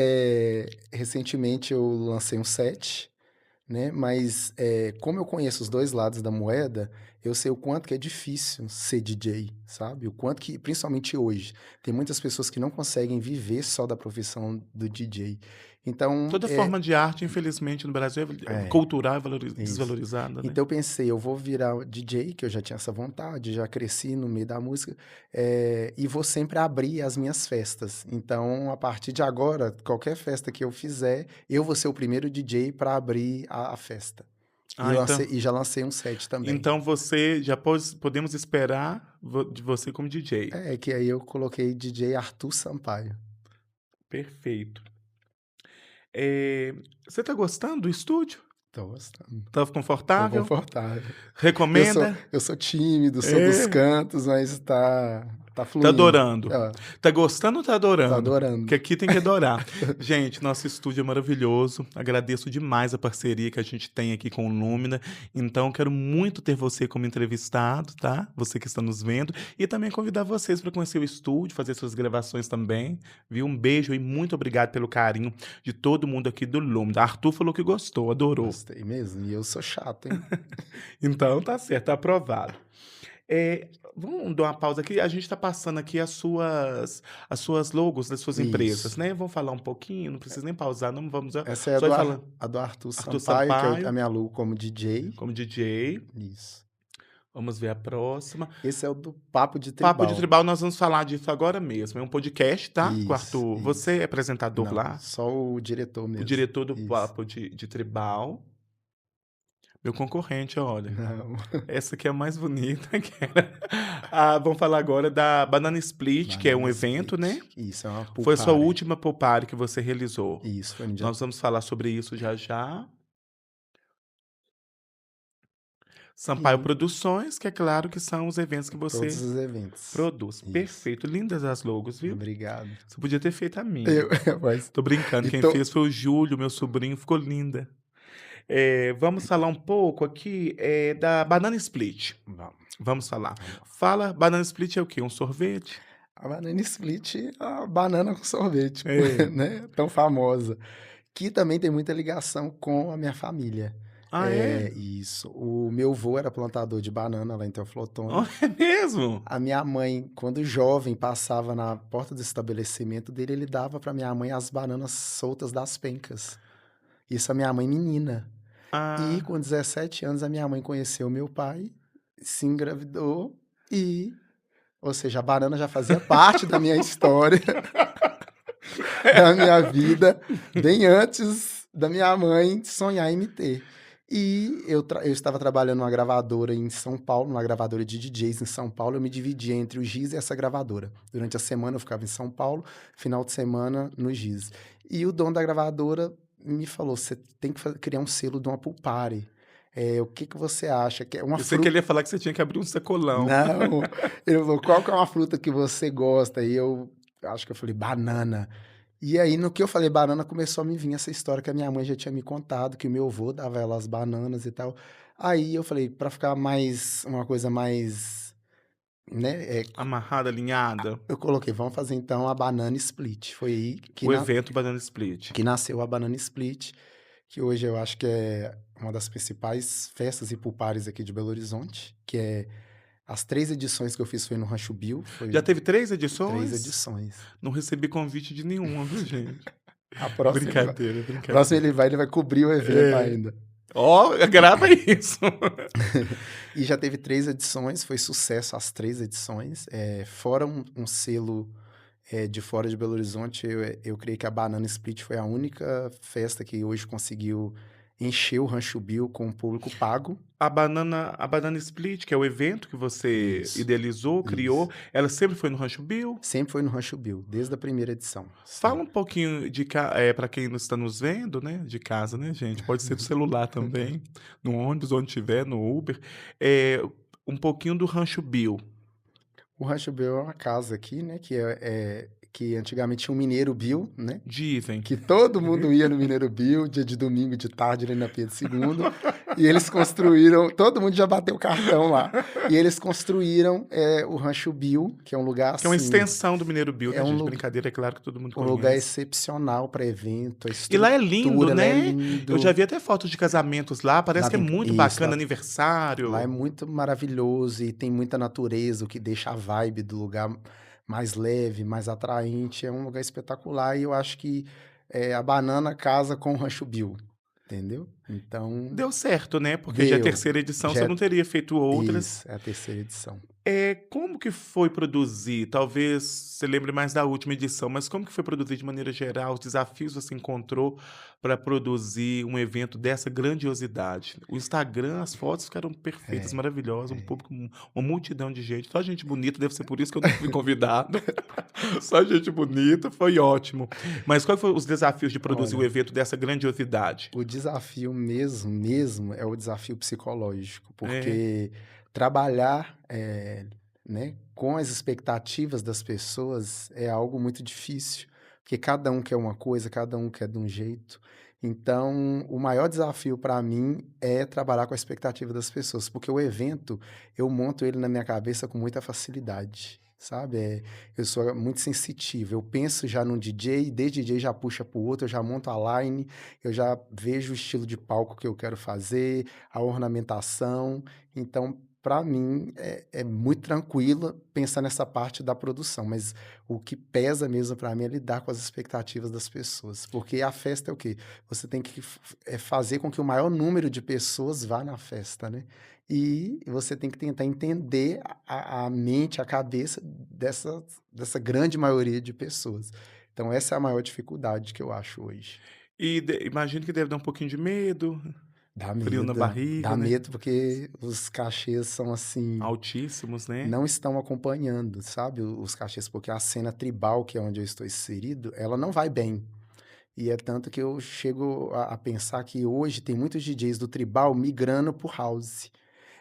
B: Recentemente eu lancei um set, né? Mas como eu conheço os 2 lados da moeda, eu sei o quanto que é difícil ser DJ, sabe? O quanto que, principalmente hoje, tem muitas pessoas que não conseguem viver só da profissão do DJ. Então,
A: Toda forma de arte, infelizmente, no Brasil
B: é,
A: cultural é
B: isso.
A: desvalorizada, né?
B: Então eu pensei, eu vou virar o DJ, que eu já tinha essa vontade, já cresci no meio da música, e vou sempre abrir as minhas festas. Então, a partir de agora, qualquer festa que eu fizer, eu vou ser o primeiro DJ para abrir a festa.
A: Ah, então,
B: E já lancei um set também.
A: então você já podemos esperar de você como DJ.
B: Que aí eu coloquei DJ Arthur Sampaio.
A: Perfeito. Você tá gostando do estúdio?
B: Tô gostando.
A: Tá
B: Tô
A: confortável?
B: confortável. Eu sou
A: Recomenda?
B: eu sou tímido, sou dos
A: É.
B: cantos, mas tá
A: Tá
B: fluindo.
A: adorando.
B: Ó,
A: Tá gostando ou tá
B: tô
A: adorando?
B: adorando.
A: Que aqui tem que adorar. Gente, nosso estúdio é maravilhoso. Agradeço demais a parceria que a gente tem aqui com o Lumina. Então, quero muito ter você como entrevistado, tá? Você que está nos vendo. E também convidar vocês para conhecer o estúdio, fazer suas gravações também. Viu? Um beijo e muito obrigado pelo carinho de todo mundo aqui do Lumina. Arthur falou que gostou, adorou.
B: Gostei mesmo. E eu sou chato, hein?
A: Então, tá certo, tá aprovado. Vamos dar uma pausa aqui. A gente está passando aqui as suas logos das suas empresas,
B: Isso.
A: né? Vamos falar um pouquinho, não precisa nem pausar, não vamos
B: Essa é
A: só ir falando.
B: a do Arthur
A: Arthur
B: Sampaio, que é a
A: Sampaio,
B: minha logo como DJ.
A: como DJ.
B: Isso.
A: Vamos ver a próxima.
B: Esse é o do Papo de
A: Papo de
B: Tribal.
A: Tribal, nós vamos falar disso agora mesmo. É um podcast, tá? Com o
B: Isso,
A: Arthur. Você
B: isso.
A: é apresentador
B: Não,
A: lá,
B: só o diretor
A: o
B: mesmo.
A: diretor do
B: Isso.
A: Papo de Tribal. Meu concorrente, olha.
B: Não.
A: Essa aqui é a mais bonita. Vamos falar agora da Banana Split, que é um
B: Banana
A: evento, né?
B: Split. Isso, é uma pool
A: Foi a sua
B: party.
A: última pool party que você realizou.
B: Isso, foi no dia
A: Nós vamos falar sobre isso já já. Sampaio
B: e
A: Produções, que é claro que são os eventos que
B: todos
A: você
B: os eventos.
A: produz.
B: Isso.
A: Perfeito. Lindas as logos, viu?
B: Obrigado.
A: Você podia ter feito a minha.
B: Eu, mas,
A: Tô brincando, quem
B: então,
A: fez foi o Júlio, meu sobrinho, ficou linda. Vamos falar um pouco aqui da Banana Split.
B: vamos.
A: Vamos falar.
B: Vamos.
A: Fala, Banana Split é o quê? Um sorvete?
B: A banana split é a banana com sorvete,
A: É.
B: né? Tão famosa. Que também tem muita ligação com a minha família.
A: Ah, é?
B: É isso. O meu avô era plantador de banana lá em
A: Oh,
B: Teoflotone.
A: é mesmo?
B: A minha mãe, quando jovem, passava na porta do estabelecimento dele, ele dava para minha mãe as bananas soltas das pencas. Isso a minha mãe menina. E
A: Ah,
B: com 17 anos a minha mãe conheceu meu pai, se engravidou e, ou seja, a banana já fazia parte da minha história, da minha vida, bem antes da minha mãe sonhar em me ter. E eu estava trabalhando numa gravadora em São Paulo, numa gravadora de DJs em São Paulo. Eu me dividia entre o Giz e essa gravadora. Durante a semana eu ficava em São Paulo, final de semana no Giz. E o dono da gravadora me falou: você tem que criar um selo de uma pool party. O que que você acha? Que é uma
A: eu sei que ele ia falar que você tinha que abrir um sacolão.
B: Não, ele falou: qual que é uma fruta que você gosta? E eu acho que eu falei: banana. E aí, no que eu falei banana, começou a me vir essa história que a minha mãe já tinha me contado, que o meu avô dava ela as bananas e tal. Aí eu falei, para ficar mais, uma coisa mais, né,
A: Amarrada, alinhada.
B: eu coloquei, vamos fazer então a banana split. Foi aí
A: O evento Banana Split.
B: que nasceu a banana split, que hoje eu acho que é uma das principais festas e pulpares aqui de Belo Horizonte, que é as 3 edições que eu fiz foi no Rancho Bill,
A: Já
B: foi
A: teve 3
B: 3
A: edições?
B: edições.
A: Não recebi convite de nenhuma, viu, gente?
B: A próxima,
A: Brincadeira,
B: a
A: brincadeira.
B: próxima ele vai cobrir o evento
A: É.
B: ainda.
A: Ó, grava isso.
B: E já teve 3 edições, foi sucesso as 3 edições. Fora um selo de fora de Belo Horizonte, eu creio que a Banana Split foi a única festa que hoje conseguiu encher o Rancho Bill com o público pago.
A: A Banana Split, que é o evento que você
B: Isso,
A: idealizou, criou,
B: isso.
A: ela sempre foi no Rancho Bill?
B: Sempre foi no Rancho Bill, desde a primeira edição.
A: Fala um
B: Sempre.
A: pouquinho para quem não está nos vendo, né? De casa, né, gente? Pode ser do celular também, no ônibus, onde estiver, no Uber. Um pouquinho do Rancho Bill.
B: O Rancho Bill é uma casa aqui, né? Que antigamente tinha um Mineiro Bill, né?
A: Dizem.
B: Que todo mundo ia no Mineiro Bill, dia de domingo, de tarde, ali na Pedro II. E eles construíram, todo mundo já bateu cartão lá. E eles construíram o Rancho Bill, que é um lugar
A: Que é uma
B: assim,
A: extensão do Mineiro Bill, né,
B: é um
A: gente?
B: lu-
A: Brincadeira, é claro que todo mundo
B: um lugar
A: conhece.
B: excepcional para evento, a
A: E lá é lindo,
B: estrutura lá é
A: né?
B: lindo.
A: Eu já vi até fotos de casamentos lá, parece
B: Lá
A: que é
B: tem-
A: muito
B: isso,
A: bacana,
B: lá é
A: aniversário.
B: muito maravilhoso e tem muita natureza, o que deixa a vibe do lugar mais leve, mais atraente. É um lugar espetacular e eu acho que a banana casa com o Rancho Bill, entendeu? Então,
A: Deu certo, né? Porque já é a
B: deu.
A: terceira edição,
B: Já
A: você
B: é
A: não teria feito outras.
B: isso, é a terceira edição.
A: Como que foi produzir? Talvez você lembre mais da última edição, mas como que foi produzir de maneira geral? Os desafios você encontrou para produzir um evento dessa grandiosidade? O Instagram, as fotos ficaram perfeitas,
B: É,
A: maravilosas, um
B: é.
A: público, uma multidão de gente, só gente bonita, deve ser por isso que eu não fui convidado. Só gente bonita, foi ótimo. Mas quais foram os desafios de produzir um
B: Olha,
A: evento dessa grandiosidade?
B: o desafio mesmo, é o desafio psicológico,
A: É,
B: porque trabalhar, né, com as expectativas das pessoas é algo muito difícil, porque cada um quer uma coisa, cada um quer de um jeito. Então, o maior desafio para mim é trabalhar com a expectativa das pessoas, porque o evento, eu monto ele na minha cabeça com muita facilidade, sabe? Eu sou muito sensitivo, eu penso já num DJ, desde DJ já puxa para o outro, eu já monto a line, eu já vejo o estilo de palco que eu quero fazer, a ornamentação. Então, para mim, é muito tranquilo pensar nessa parte da produção, mas o que pesa mesmo para mim é lidar com as expectativas das pessoas. Porque a festa é o quê? Você tem que fazer com que o maior número de pessoas vá na festa, né? E você tem que tentar entender a mente, a cabeça dessa grande maioria de pessoas. Então, essa é a maior dificuldade que eu acho hoje.
A: e imagino que deve dar um pouquinho de medo, frio na
B: Dá
A: barriga, né?
B: medo porque os cachês são assim,
A: Altíssimos, né?
B: não estão acompanhando, sabe, os cachês, porque a cena tribal, que é onde eu estou inserido, ela não vai bem. E é tanto que eu chego a pensar que hoje tem muitos DJs do tribal migrando pro house.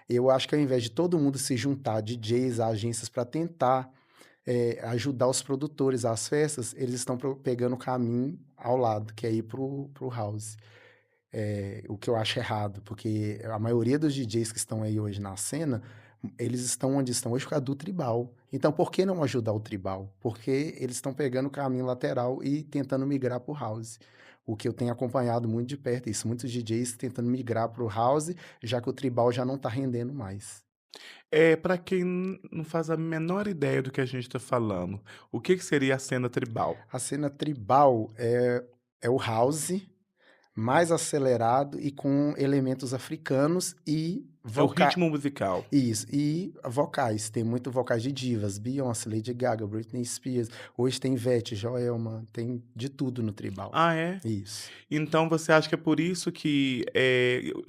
B: Eu acho que ao invés de todo mundo se juntar, DJs, agências, para tentar ajudar os produtores às festas, eles estão pegando o caminho ao lado, que é ir pro house. O que eu acho errado, porque a maioria dos DJs que estão aí hoje na cena, eles estão onde estão hoje por causa do tribal. Então, por que não ajudar o tribal? Porque eles estão pegando o caminho lateral e tentando migrar para o house. O que eu tenho acompanhado muito de perto, é isso, muitos DJs tentando migrar para o house, já que o tribal já não está rendendo mais.
A: Para quem não faz a menor ideia do que a gente está falando, o que que seria a cena tribal?
B: A cena tribal é o house mais acelerado e com elementos africanos e
A: É o ritmo musical.
B: Isso, e vocais, tem muito vocais de divas, Beyoncé, Lady Gaga, Britney Spears, hoje tem Ivete, Joelma, tem de tudo no tribal.
A: Ah, é?
B: Isso.
A: Então você acha que é por isso que,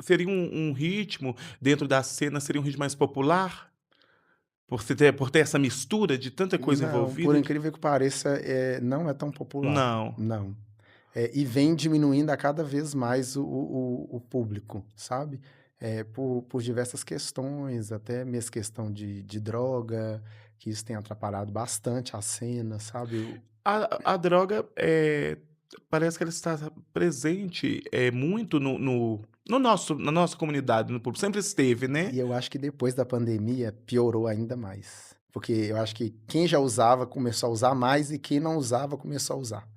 A: seria um ritmo dentro da cena, seria um ritmo mais popular? Por ter essa mistura de tanta coisa
B: Não, por
A: envolvida que
B: incrível que pareça, não é tão popular,
A: não.
B: não. E vem diminuindo a cada vez mais o público, sabe? Por diversas questões, até mesmo questão de droga, que isso tem atrapalhado bastante a cena, sabe?
A: A droga, parece que ela está presente, muito no nosso na nossa comunidade, no público, sempre esteve, né.
B: E eu acho que depois da pandemia piorou ainda mais. Porque eu acho que quem já usava começou a usar mais e quem não usava começou a usar.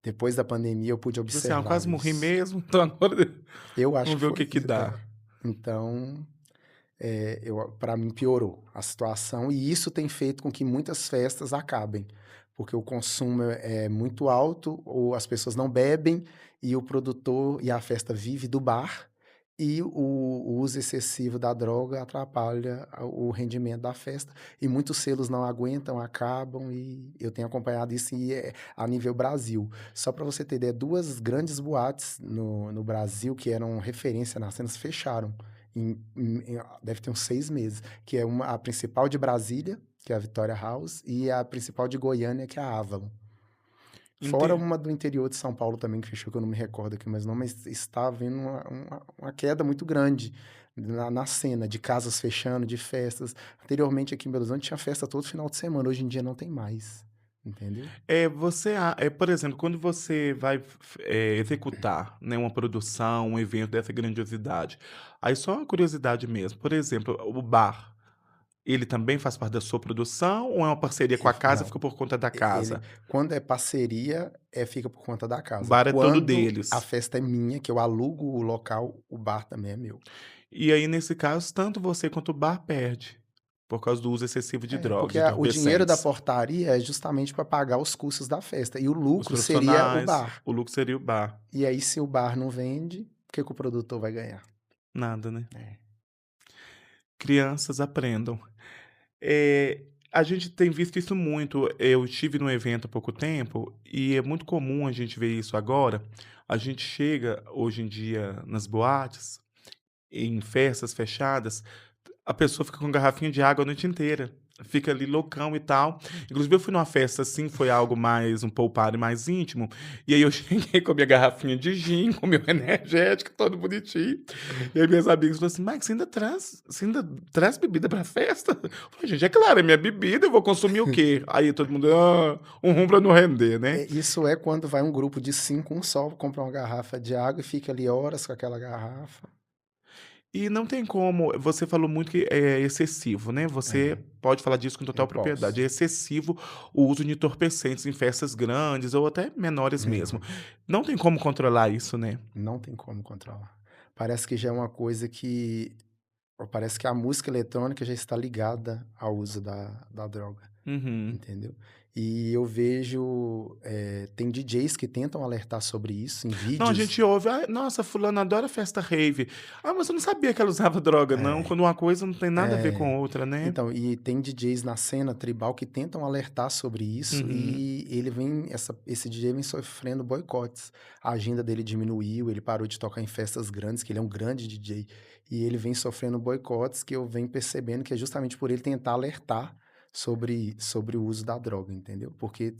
B: Depois da pandemia eu pude
A: Tipo assim: "Ah, eu
B: observar
A: quase morri
B: isso.
A: mesmo, então agora
B: Eu acho
A: vamos
B: que
A: ver o
B: foi
A: que que
B: isso.
A: dá".
B: Então, para mim piorou a situação e isso tem feito com que muitas festas acabem, porque o consumo é muito alto, ou as pessoas não bebem e o produtor e a festa vive do bar, e o uso excessivo da droga atrapalha o rendimento da festa e muitos selos não aguentam, acabam e eu tenho acompanhado isso a nível Brasil. Só para você ter ideia, 2 grandes boates no Brasil que eram referência nas cenas fecharam. Deve ter uns 6 meses, que é a principal de Brasília, que é a Vitória House, e a principal de Goiânia, que é a Avalon. Fora
A: Ente
B: uma do interior de São Paulo também que fechou, que eu não me recordo aqui mais não, mas está havendo uma queda muito grande na cena, de casas fechando, de festas. Anteriormente aqui em Belo Horizonte tinha festa todo final de semana, hoje em dia não tem mais, entendeu?
A: por exemplo, quando você vai executar, né, uma produção, um evento dessa grandiosidade, aí só uma curiosidade mesmo, por exemplo, o bar, ele também faz parte da sua produção ou é uma parceria com a casa,
B: Não.
A: fica por conta da
B: Ele
A: casa?
B: quando é parceria, fica por conta da
A: O
B: casa.
A: bar é todo
B: Quando a
A: deles.
B: festa é minha, que eu alugo o local, o bar também é meu.
A: E aí, nesse caso, tanto você quanto o bar perde, por causa do uso excessivo de drogas,
B: Porque
A: de
B: o dinheiro da
A: entorpecentes.
B: portaria é justamente para pagar os custos da festa, e o
A: Os
B: lucro seria o
A: profissionais,
B: bar.
A: o lucro seria o bar.
B: E aí, se o bar não vende, o que que o produtor vai ganhar?
A: Nada, né.
B: É.
A: Crianças aprendam. Eh, a gente tem visto isso muito. Eu estive num evento há pouco tempo e é muito comum a gente ver isso agora. A gente chega hoje em dia nas boates, em festas fechadas, a pessoa fica com garrafinha de água a noite inteira. Fica ali loucão e tal. Inclusive, eu fui numa festa assim, foi algo mais um pool party mais íntimo. E aí eu cheguei com a minha garrafinha de gin, com o meu energético, todo bonitinho. E aí minhas amigas falaram assim: Mike, você ainda traz bebida pra festa? Eu falei, gente, é claro, é minha bebida, eu vou consumir o quê? Aí todo mundo, um rum pra não render, né?
B: Isso é quando vai um grupo de 5, um só compra uma garrafa de água e fica ali horas com aquela garrafa.
A: E não tem como, você falou muito que é excessivo, né, você
B: É,
A: pode falar disso com
B: eu
A: total propriedade,
B: posso.
A: é excessivo o uso de entorpecentes em festas grandes ou até menores mesmo.
B: Uhum.
A: Não tem como controlar isso, né.
B: Não tem como controlar. Parece que já é uma coisa que parece que a música eletrônica já está ligada ao uso da droga.
A: Uhum.
B: Entendeu? E eu vejo, tem DJs que tentam alertar sobre isso em
A: Não, a
B: vídeos.
A: gente ouve: "Ai, nossa, fulana adora festa rave". "Ah, mas eu não sabia que ela usava droga não",
B: É,
A: quando uma coisa não tem nada a ver com
B: é.
A: outra, né.
B: Então, e tem DJs na cena tribal que tentam alertar sobre isso
A: Uhum.
B: e esse DJ vem sofrendo boicotes. A agenda dele diminuiu, ele parou de tocar em festas grandes, que ele é um grande DJ, e ele vem sofrendo boicotes que eu venho percebendo que é justamente por ele tentar alertar sobre o uso da droga, entendeu? Porque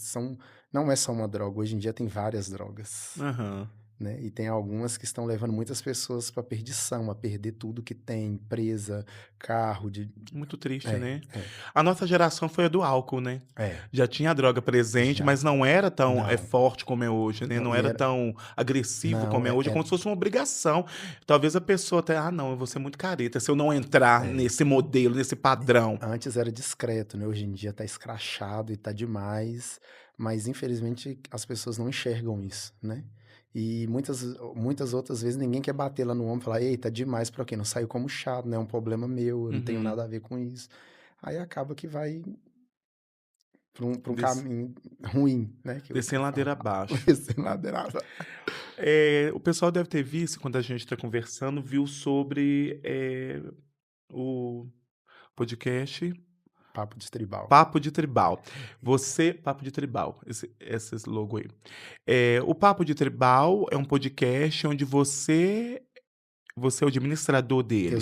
B: não é só uma droga, hoje em dia tem várias drogas.
A: Aham.
B: Né, e tem algumas que estão levando muitas pessoas para perdição, a perder tudo que tem, empresa, carro de
A: Muito triste,
B: é,
A: né.
B: é,
A: A nossa geração foi a do álcool, né.
B: é,
A: Já tinha a droga presente,
B: já.
A: mas não era tão,
B: Não,
A: forte como é hoje, né,
B: não,
A: não
B: e
A: era
B: era
A: tão agressivo
B: não,
A: como é hoje, é como se fosse uma obrigação. Talvez a pessoa até: "Ah não, eu vou ser muito careta se eu não entrar
B: é,
A: nesse modelo, nesse padrão".
B: antes era discreto, né, hoje em dia tá escrachado e tá demais, mas infelizmente as pessoas não enxergam isso, né. E muitas outras vezes ninguém quer bater lá no ombro e falar: "Ei, tá demais pra quê? Não saiu como chato, né, é um problema meu, eu não tenho
A: Uhum.
B: nada a ver com isso". Aí acaba que vai pra um
A: Des
B: caminho ruim, né, que eu
A: descer ladeira
B: falo.
A: abaixo.
B: Descendo ladeira aba
A: O pessoal deve ter visto, quando a gente está conversando, viu sobre, o podcast
B: papo de tribal.
A: Papo de Tribal. Papo de Tribal, esse logo aí. O Papo de Tribal é um podcast onde você é o administrador dele.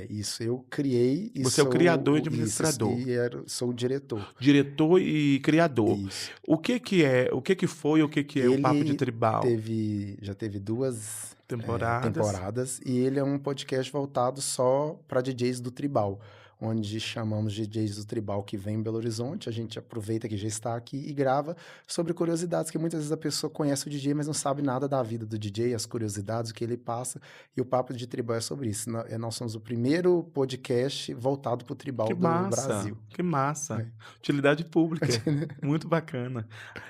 B: Isso, eu criei e
A: Você é o
B: sou
A: criador e
B: o isso,
A: administrador,
B: sou o diretor.
A: diretor e criador.
B: Isso.
A: O que que foi, o que que é o Papo de
B: Ele
A: Tribal?
B: já teve 2
A: Temporadas.
B: temporadas e ele é um podcast voltado só para DJs do tribal, onde chamamos DJs do tribal que vem em Belo Horizonte, a gente aproveita que já está aqui e grava sobre curiosidades, que muitas vezes a pessoa conhece o DJ, mas não sabe nada da vida do DJ, as curiosidades, o que ele passa, e o Papo de Tribal é sobre isso. Nós somos o primeiro podcast voltado para o
A: Que
B: tribal do
A: massa,
B: Brasil.
A: que massa.
B: É.
A: Utilidade pública, muito bacana.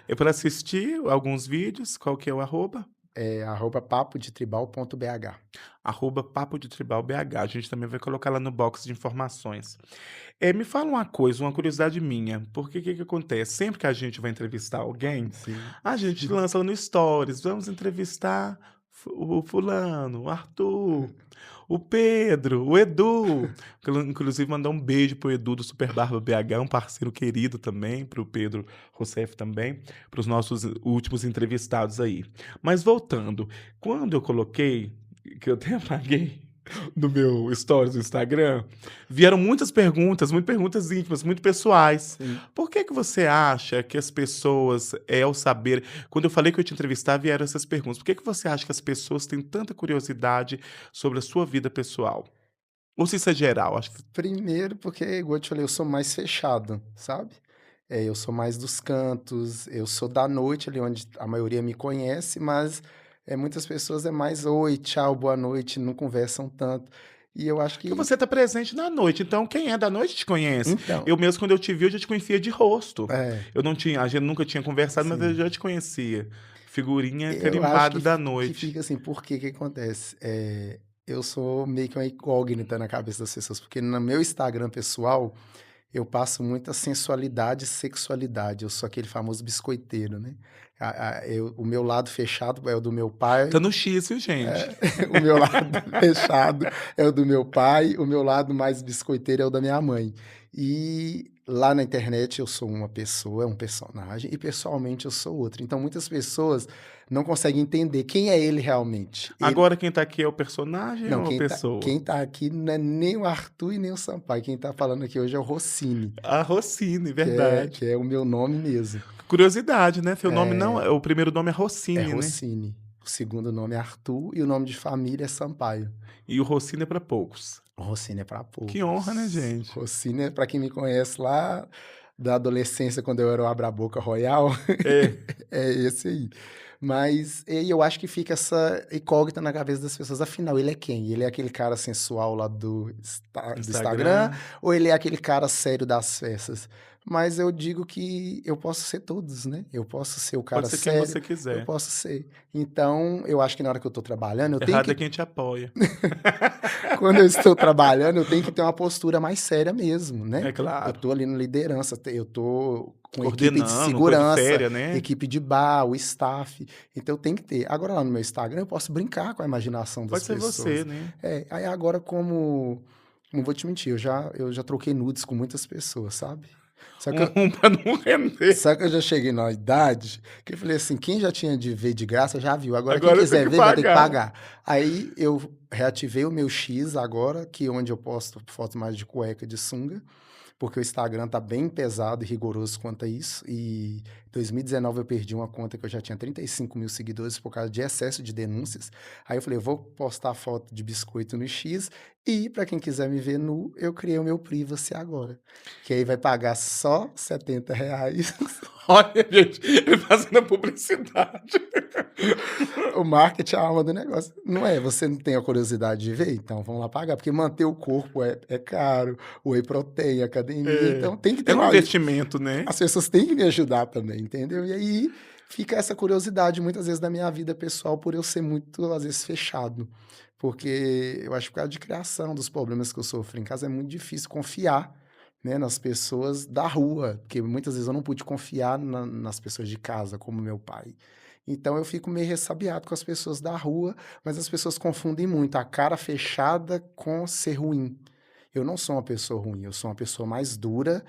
A: É para assistir alguns vídeos, qual que é o arroba?
B: É @papodetribal.bh.
A: Arroba Papo de Tribal BH. A gente também vai colocar lá no box de informações. Me fala uma coisa, uma curiosidade minha, porque o que que acontece? Sempre que a gente vai entrevistar alguém,
B: Sim.
A: a gente lança lá no Stories, vamos entrevistar o fulano, o Arthur, o Pedro, o Edu. Inclusive, mandar um beijo pro Edu do Super Barba BH, um parceiro querido também, pro Pedro Rossef também, para os nossos últimos entrevistados aí. Mas voltando, quando eu coloquei, que eu até apaguei no meu stories do Instagram, vieram muitas perguntas íntimas, muito pessoais.
B: Sim.
A: Por que que você acha que as pessoas, ao saber, quando eu falei que eu ia te entrevistar, vieram essas perguntas. Por que que você acha que as pessoas têm tanta curiosidade sobre a sua vida pessoal? Ou se isso é geral? Acho que
B: Primeiro porque, igual eu te falei, eu sou mais fechado, sabe. Eu sou mais dos cantos, eu sou da noite ali onde a maioria me conhece, mas, muitas pessoas é mais: "Oi, tchau, boa noite", não conversam tanto. E eu acho
A: porque
B: que
A: você está presente na noite, então quem é da noite te conhece.
B: então
A: Eu mesmo, quando eu te vi, eu já te conhecia de rosto.
B: é,
A: Eu não tinha, a gente nunca tinha conversado, mas eu
B: sim.
A: já te conhecia. Figurinha
B: Eu acho
A: carimbada
B: que
A: da
B: que
A: noite.
B: fica assim, porque que acontece, eu sou meio que uma incógnita na cabeça das pessoas, porque no meu Instagram pessoal, eu passo muita sensualidade e sexualidade, eu sou aquele famoso biscoiteiro, né. O meu lado fechado é o do meu pai.
A: Tá no X, viu, gente?
B: O meu lado fechado é o do meu pai, o meu lado mais biscoiteiro é o da minha mãe. E lá na internet eu sou uma pessoa, é um personagem, e pessoalmente eu sou outro. Então muitas pessoas não conseguem entender quem é ele realmente.
A: Agora quem tá aqui é o personagem
B: Não,
A: ou a pessoa?
B: quem tá aqui não é nem o Arthur e nem o Sampaio, quem tá falando aqui hoje é o Rossini,
A: A Rossini, verdade.
B: que é o meu nome mesmo.
A: Curiosidade, né, seu nome não o primeiro nome é
B: É
A: Rossini, né?
B: Rossini. O segundo nome é Arthur e o nome de família é Sampaio.
A: E o Rossini é pra poucos.
B: Rossini é para
A: Que honra, né,
B: poucos.
A: gente?
B: Rossini é para quem me conhece lá da adolescência, quando eu era o Abra-Boca Royal,
A: É.
B: é esse aí. Mas e eu acho que fica essa incógnita na cabeça das pessoas, afinal, ele é quem? Ele é aquele cara sensual lá do Instagram,
A: Instagram,
B: ou ele é aquele cara sério das festas? Mas eu digo que eu posso ser todos, né? Eu posso ser o
A: pode
B: cara
A: ser quem
B: sério,
A: você
B: eu
A: quiser.
B: posso ser. Então, eu acho que na hora que eu tô trabalhando, eu tenho
A: Errado é
B: que
A: quem te apoia.
B: quando eu estou trabalhando, eu tenho que ter uma postura mais séria mesmo, né.
A: É
B: Eu
A: claro.
B: estou ali na liderança, eu estou com equipe de
A: Coordenando, coisa
B: segurança,
A: séria, né.
B: equipe de bar, o staff, então tem que ter. Agora lá no meu Instagram eu posso brincar com a imaginação das
A: Pode ser você,
B: pessoas.
A: né.
B: Aí agora como não vou te mentir, eu já troquei nudes com muitas pessoas, sabe. Só que eu
A: Um pra não render.
B: só que eu já cheguei na idade que eu falei assim: "Quem já tinha de ver de graça já viu, agora quem
A: Agora tem
B: quiser
A: que
B: ver vai ter que
A: pagar.
B: pagar". Aí eu reativei o meu X agora, que onde eu posto foto mais de cueca, de sunga, porque o Instagram tá bem pesado e rigoroso quanto a isso, e em 2019 eu perdi uma conta que eu já tinha 35.000 seguidores por causa de excesso de denúncias. Aí eu falei: "Eu vou postar foto de biscoito no X, e para quem quiser me ver nu, eu criei o meu Privacy agora, que aí vai pagar só R$ 70.
A: Olha, gente, ele fazendo a publicidade.
B: O marketing é a alma do negócio. Não é? Você não tem a curiosidade de ver? Então vamos lá pagar, porque manter o corpo é caro, whey protein, academia,
A: É.
B: então tem que
A: É
B: ter
A: um
B: uma
A: investimento, né.
B: as pessoas têm que me ajudar também, entendeu? E aí fica essa curiosidade muitas vezes da minha vida pessoal por eu ser muito, às vezes, fechado. Porque eu acho que por causa de criação, dos problemas que eu sofro em casa, é muito difícil confiar, né, nas pessoas da rua, porque muitas vezes eu não pude confiar nas pessoas de casa, como meu pai. Então eu fico meio ressabiado com as pessoas da rua, mas as pessoas confundem muito a cara fechada com ser ruim. Eu não sou uma pessoa ruim, eu sou uma pessoa mais dura,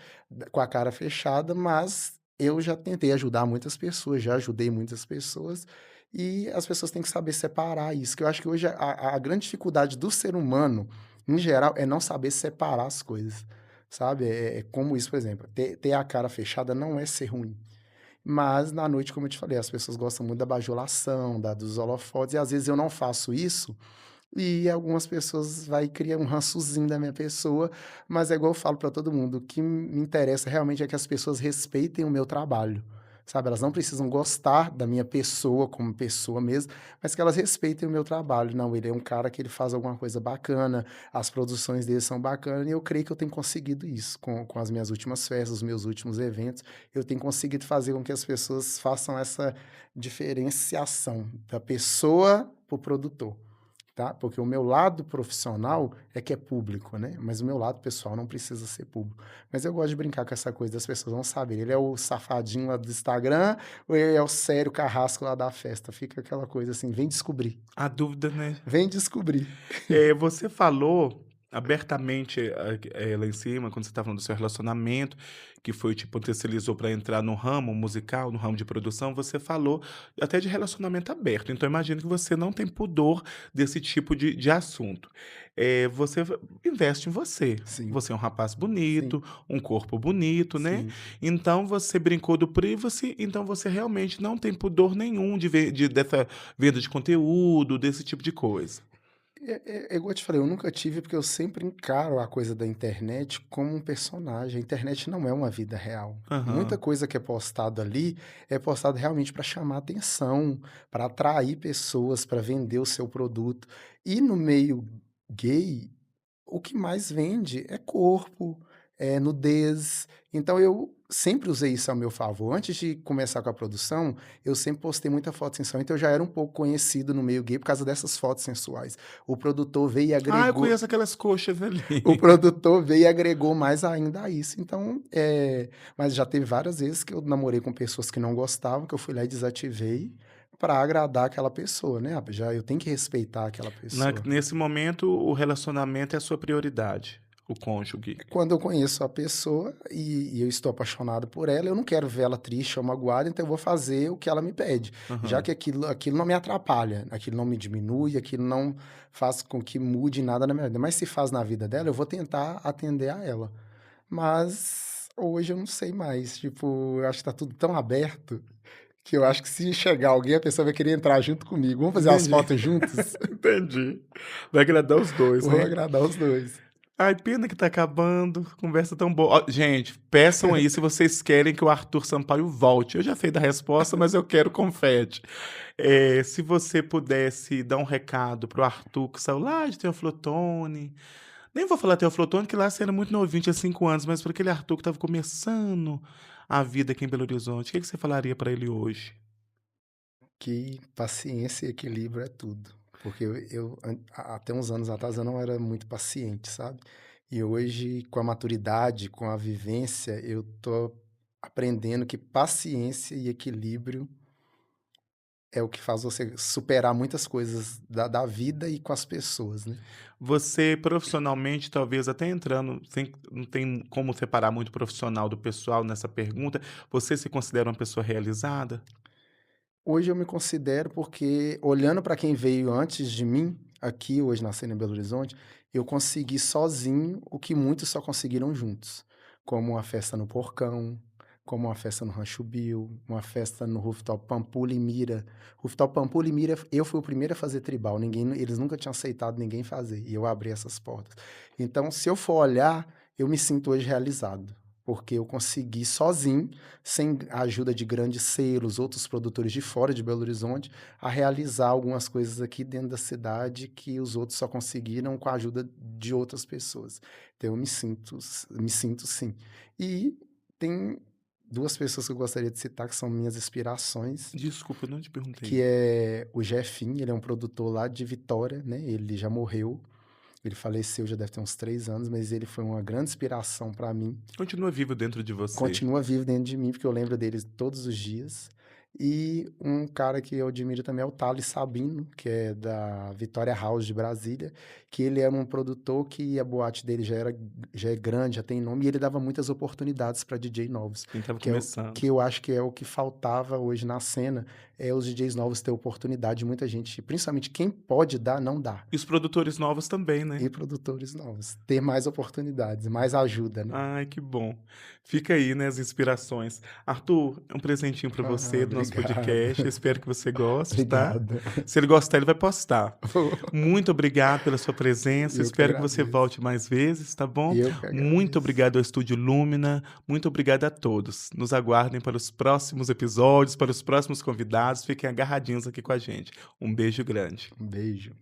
B: com a cara fechada, mas eu já tentei ajudar muitas pessoas, já ajudei muitas pessoas, e as pessoas têm que saber separar isso, que eu acho que hoje a grande dificuldade do ser humano, em geral, é não saber separar as coisas, sabe? É como isso, por exemplo, ter a cara fechada não é ser ruim. Mas na noite, como eu te falei, as pessoas gostam muito da bajulação, dos holofotes, e às vezes eu não faço isso, e algumas pessoas vai criar um rançozinho da minha pessoa, mas é igual eu falo para todo mundo, o que me interessa realmente é que as pessoas respeitem o meu trabalho, sabe? Elas não precisam gostar da minha pessoa como pessoa mesmo, mas que elas respeitem o meu trabalho. Não, ele é um cara que ele faz alguma coisa bacana, as produções dele são bacanas, e eu creio que eu tenho conseguido isso com as minhas últimas festas, os meus últimos eventos, eu tenho conseguido fazer com que as pessoas façam essa diferenciação da pessoa para o produtor. Tá? Porque o meu lado profissional é que é público, né? Mas o meu lado pessoal não precisa ser público. Mas eu gosto de brincar com essa coisa das pessoas não saberem. Ele é o safadinho lá do Instagram ou ele é o sério carrasco lá da festa? Fica aquela coisa assim, vem descobrir.
A: A dúvida, né.
B: Vem descobrir.
A: Você falou abertamente, lá em cima, quando você estava falando do seu relacionamento, que foi te potencializou para entrar no ramo musical, no ramo de produção, você falou até de relacionamento aberto, então imagino que você não tem pudor desse tipo de assunto. Você investe em você.
B: Sim,
A: Você é um rapaz
B: sim,
A: bonito, um corpo bonito, né,
B: sim.
A: então você brincou do privacy, então você realmente não tem pudor nenhum dessa venda de conteúdo, desse tipo de coisa.
B: É igual eu te falei, eu nunca tive, porque eu sempre encaro a coisa da internet como um personagem. A internet não é uma vida real. Muita
A: Aham.
B: coisa que é postada ali é postada realmente para chamar atenção, para atrair pessoas, para vender o seu produto. E no meio gay, o que mais vende é corpo, nudez. Então eu sempre usei isso ao meu favor. Antes de começar com a produção, eu sempre postei muita foto sensual, então eu já era um pouco conhecido no meio gay por causa dessas fotos sensuais. O produtor veio e
A: Ah, eu
B: agregou
A: conheço aquelas coxas ali.
B: o produtor veio e agregou mais ainda a isso. Então, mas já teve várias vezes que eu namorei com pessoas que não gostavam, que eu fui lá e desativei para agradar aquela pessoa, né? Já eu tenho que respeitar aquela pessoa.
A: Nesse momento, o relacionamento é a sua prioridade, o cônjuge.
B: Quando eu conheço a pessoa e eu estou apaixonado por ela, eu não quero ver ela triste ou magoada, então eu vou fazer o que ela me pede. Já
A: Aham.
B: que aquilo não me atrapalha, aquilo não me diminui, aquilo não faz com que mude nada na minha vida. Mas se faz na vida dela, eu vou tentar atender a ela. Mas hoje eu não sei mais. Tipo, eu acho que tá tudo tão aberto que eu acho que se chegar alguém, a pessoa vai querer entrar junto comigo. Vamos fazer as
A: Entendi,
B: fotos juntos?
A: entendi. Vai agradar os dois,
B: Vou
A: né?
B: agradar os dois.
A: Ai, pena que tá acabando, conversa tão boa. Ó, gente, peçam aí se vocês querem que o Arthur Sampaio volte. Eu já sei da resposta, mas eu quero confete. Se você pudesse dar um recado pro Arthur, que saiu lá de Teoflotone. Nem vou falar Teoflotone, que lá você era muito novinho, tinha 5 anos, mas para aquele Arthur que estava começando a vida aqui em Belo Horizonte, o que que você falaria para ele hoje?
B: Que paciência e equilíbrio é tudo. Porque até uns anos atrás eu não era muito paciente, sabe? E hoje, com a maturidade, com a vivência, eu tô aprendendo que paciência e equilíbrio é o que faz você superar muitas coisas da vida e com as pessoas, né?
A: Você profissionalmente, talvez até entrando, não tem como separar muito o profissional do pessoal nessa pergunta, você se considera uma pessoa realizada?
B: Hoje eu me considero porque, olhando para quem veio antes de mim, aqui hoje nascendo em Belo Horizonte, eu consegui sozinho o que muitos só conseguiram juntos, como uma festa no Porcão, como uma festa no Rancho Bill, uma festa no Rooftop Pampulha e Mira. Rooftop Pampulha e Mira, eu fui o primeiro a fazer tribal, eles nunca tinham aceitado ninguém fazer, e eu abri essas portas. Então, se eu for olhar, eu me sinto hoje realizado, porque eu consegui sozinho, sem a ajuda de grandes selos, outros produtores de fora de Belo Horizonte, a realizar algumas coisas aqui dentro da cidade que os outros só conseguiram com a ajuda de outras pessoas. Então eu me sinto sim. E tem duas pessoas que eu gostaria de citar que são minhas inspirações,
A: Desculpa, eu não te
B: que
A: perguntei.
B: é o Jefinho, ele é um produtor lá de Vitória, né? Ele já morreu, ele faleceu já deve ter uns 3 anos, mas ele foi uma grande inspiração para mim.
A: Continua vivo dentro de você.
B: Continua vivo dentro de mim, porque eu lembro deles todos os dias. E um cara que eu admiro também é o Thales Sabino, que é da Vitória House de Brasília, que ele era um produtor que a boate dele já é grande, já tem nome, e ele dava muitas oportunidades para DJ novos,
A: Quem estava
B: que é o
A: começando.
B: que eu acho que é o que faltava hoje na cena, é os DJs novos ter oportunidade, muita gente, principalmente quem pode dar, não dá.
A: E os produtores novos também, né?
B: E produtores novos, ter mais oportunidades, mais ajuda, né?
A: Ai, que bom. Fica aí, né, as inspirações. Arthur, é um presentinho para
B: Ah,
A: você do nosso
B: obrigado.
A: podcast. Eu espero que você goste, tá?
B: Obrigado.
A: Se ele gostar, ele vai postar. Muito obrigado pela sua presença.
B: Eu que
A: Espero que você
B: agradeço.
A: volte mais vezes, tá bom?
B: Eu que
A: Muito
B: agradeço.
A: obrigado ao Estúdio Lumina. Muito obrigado a todos. Nos aguardem para os próximos episódios, para os próximos convidados. Fiquem agarradinhos aqui com a gente. Um beijo grande.
B: Um beijo.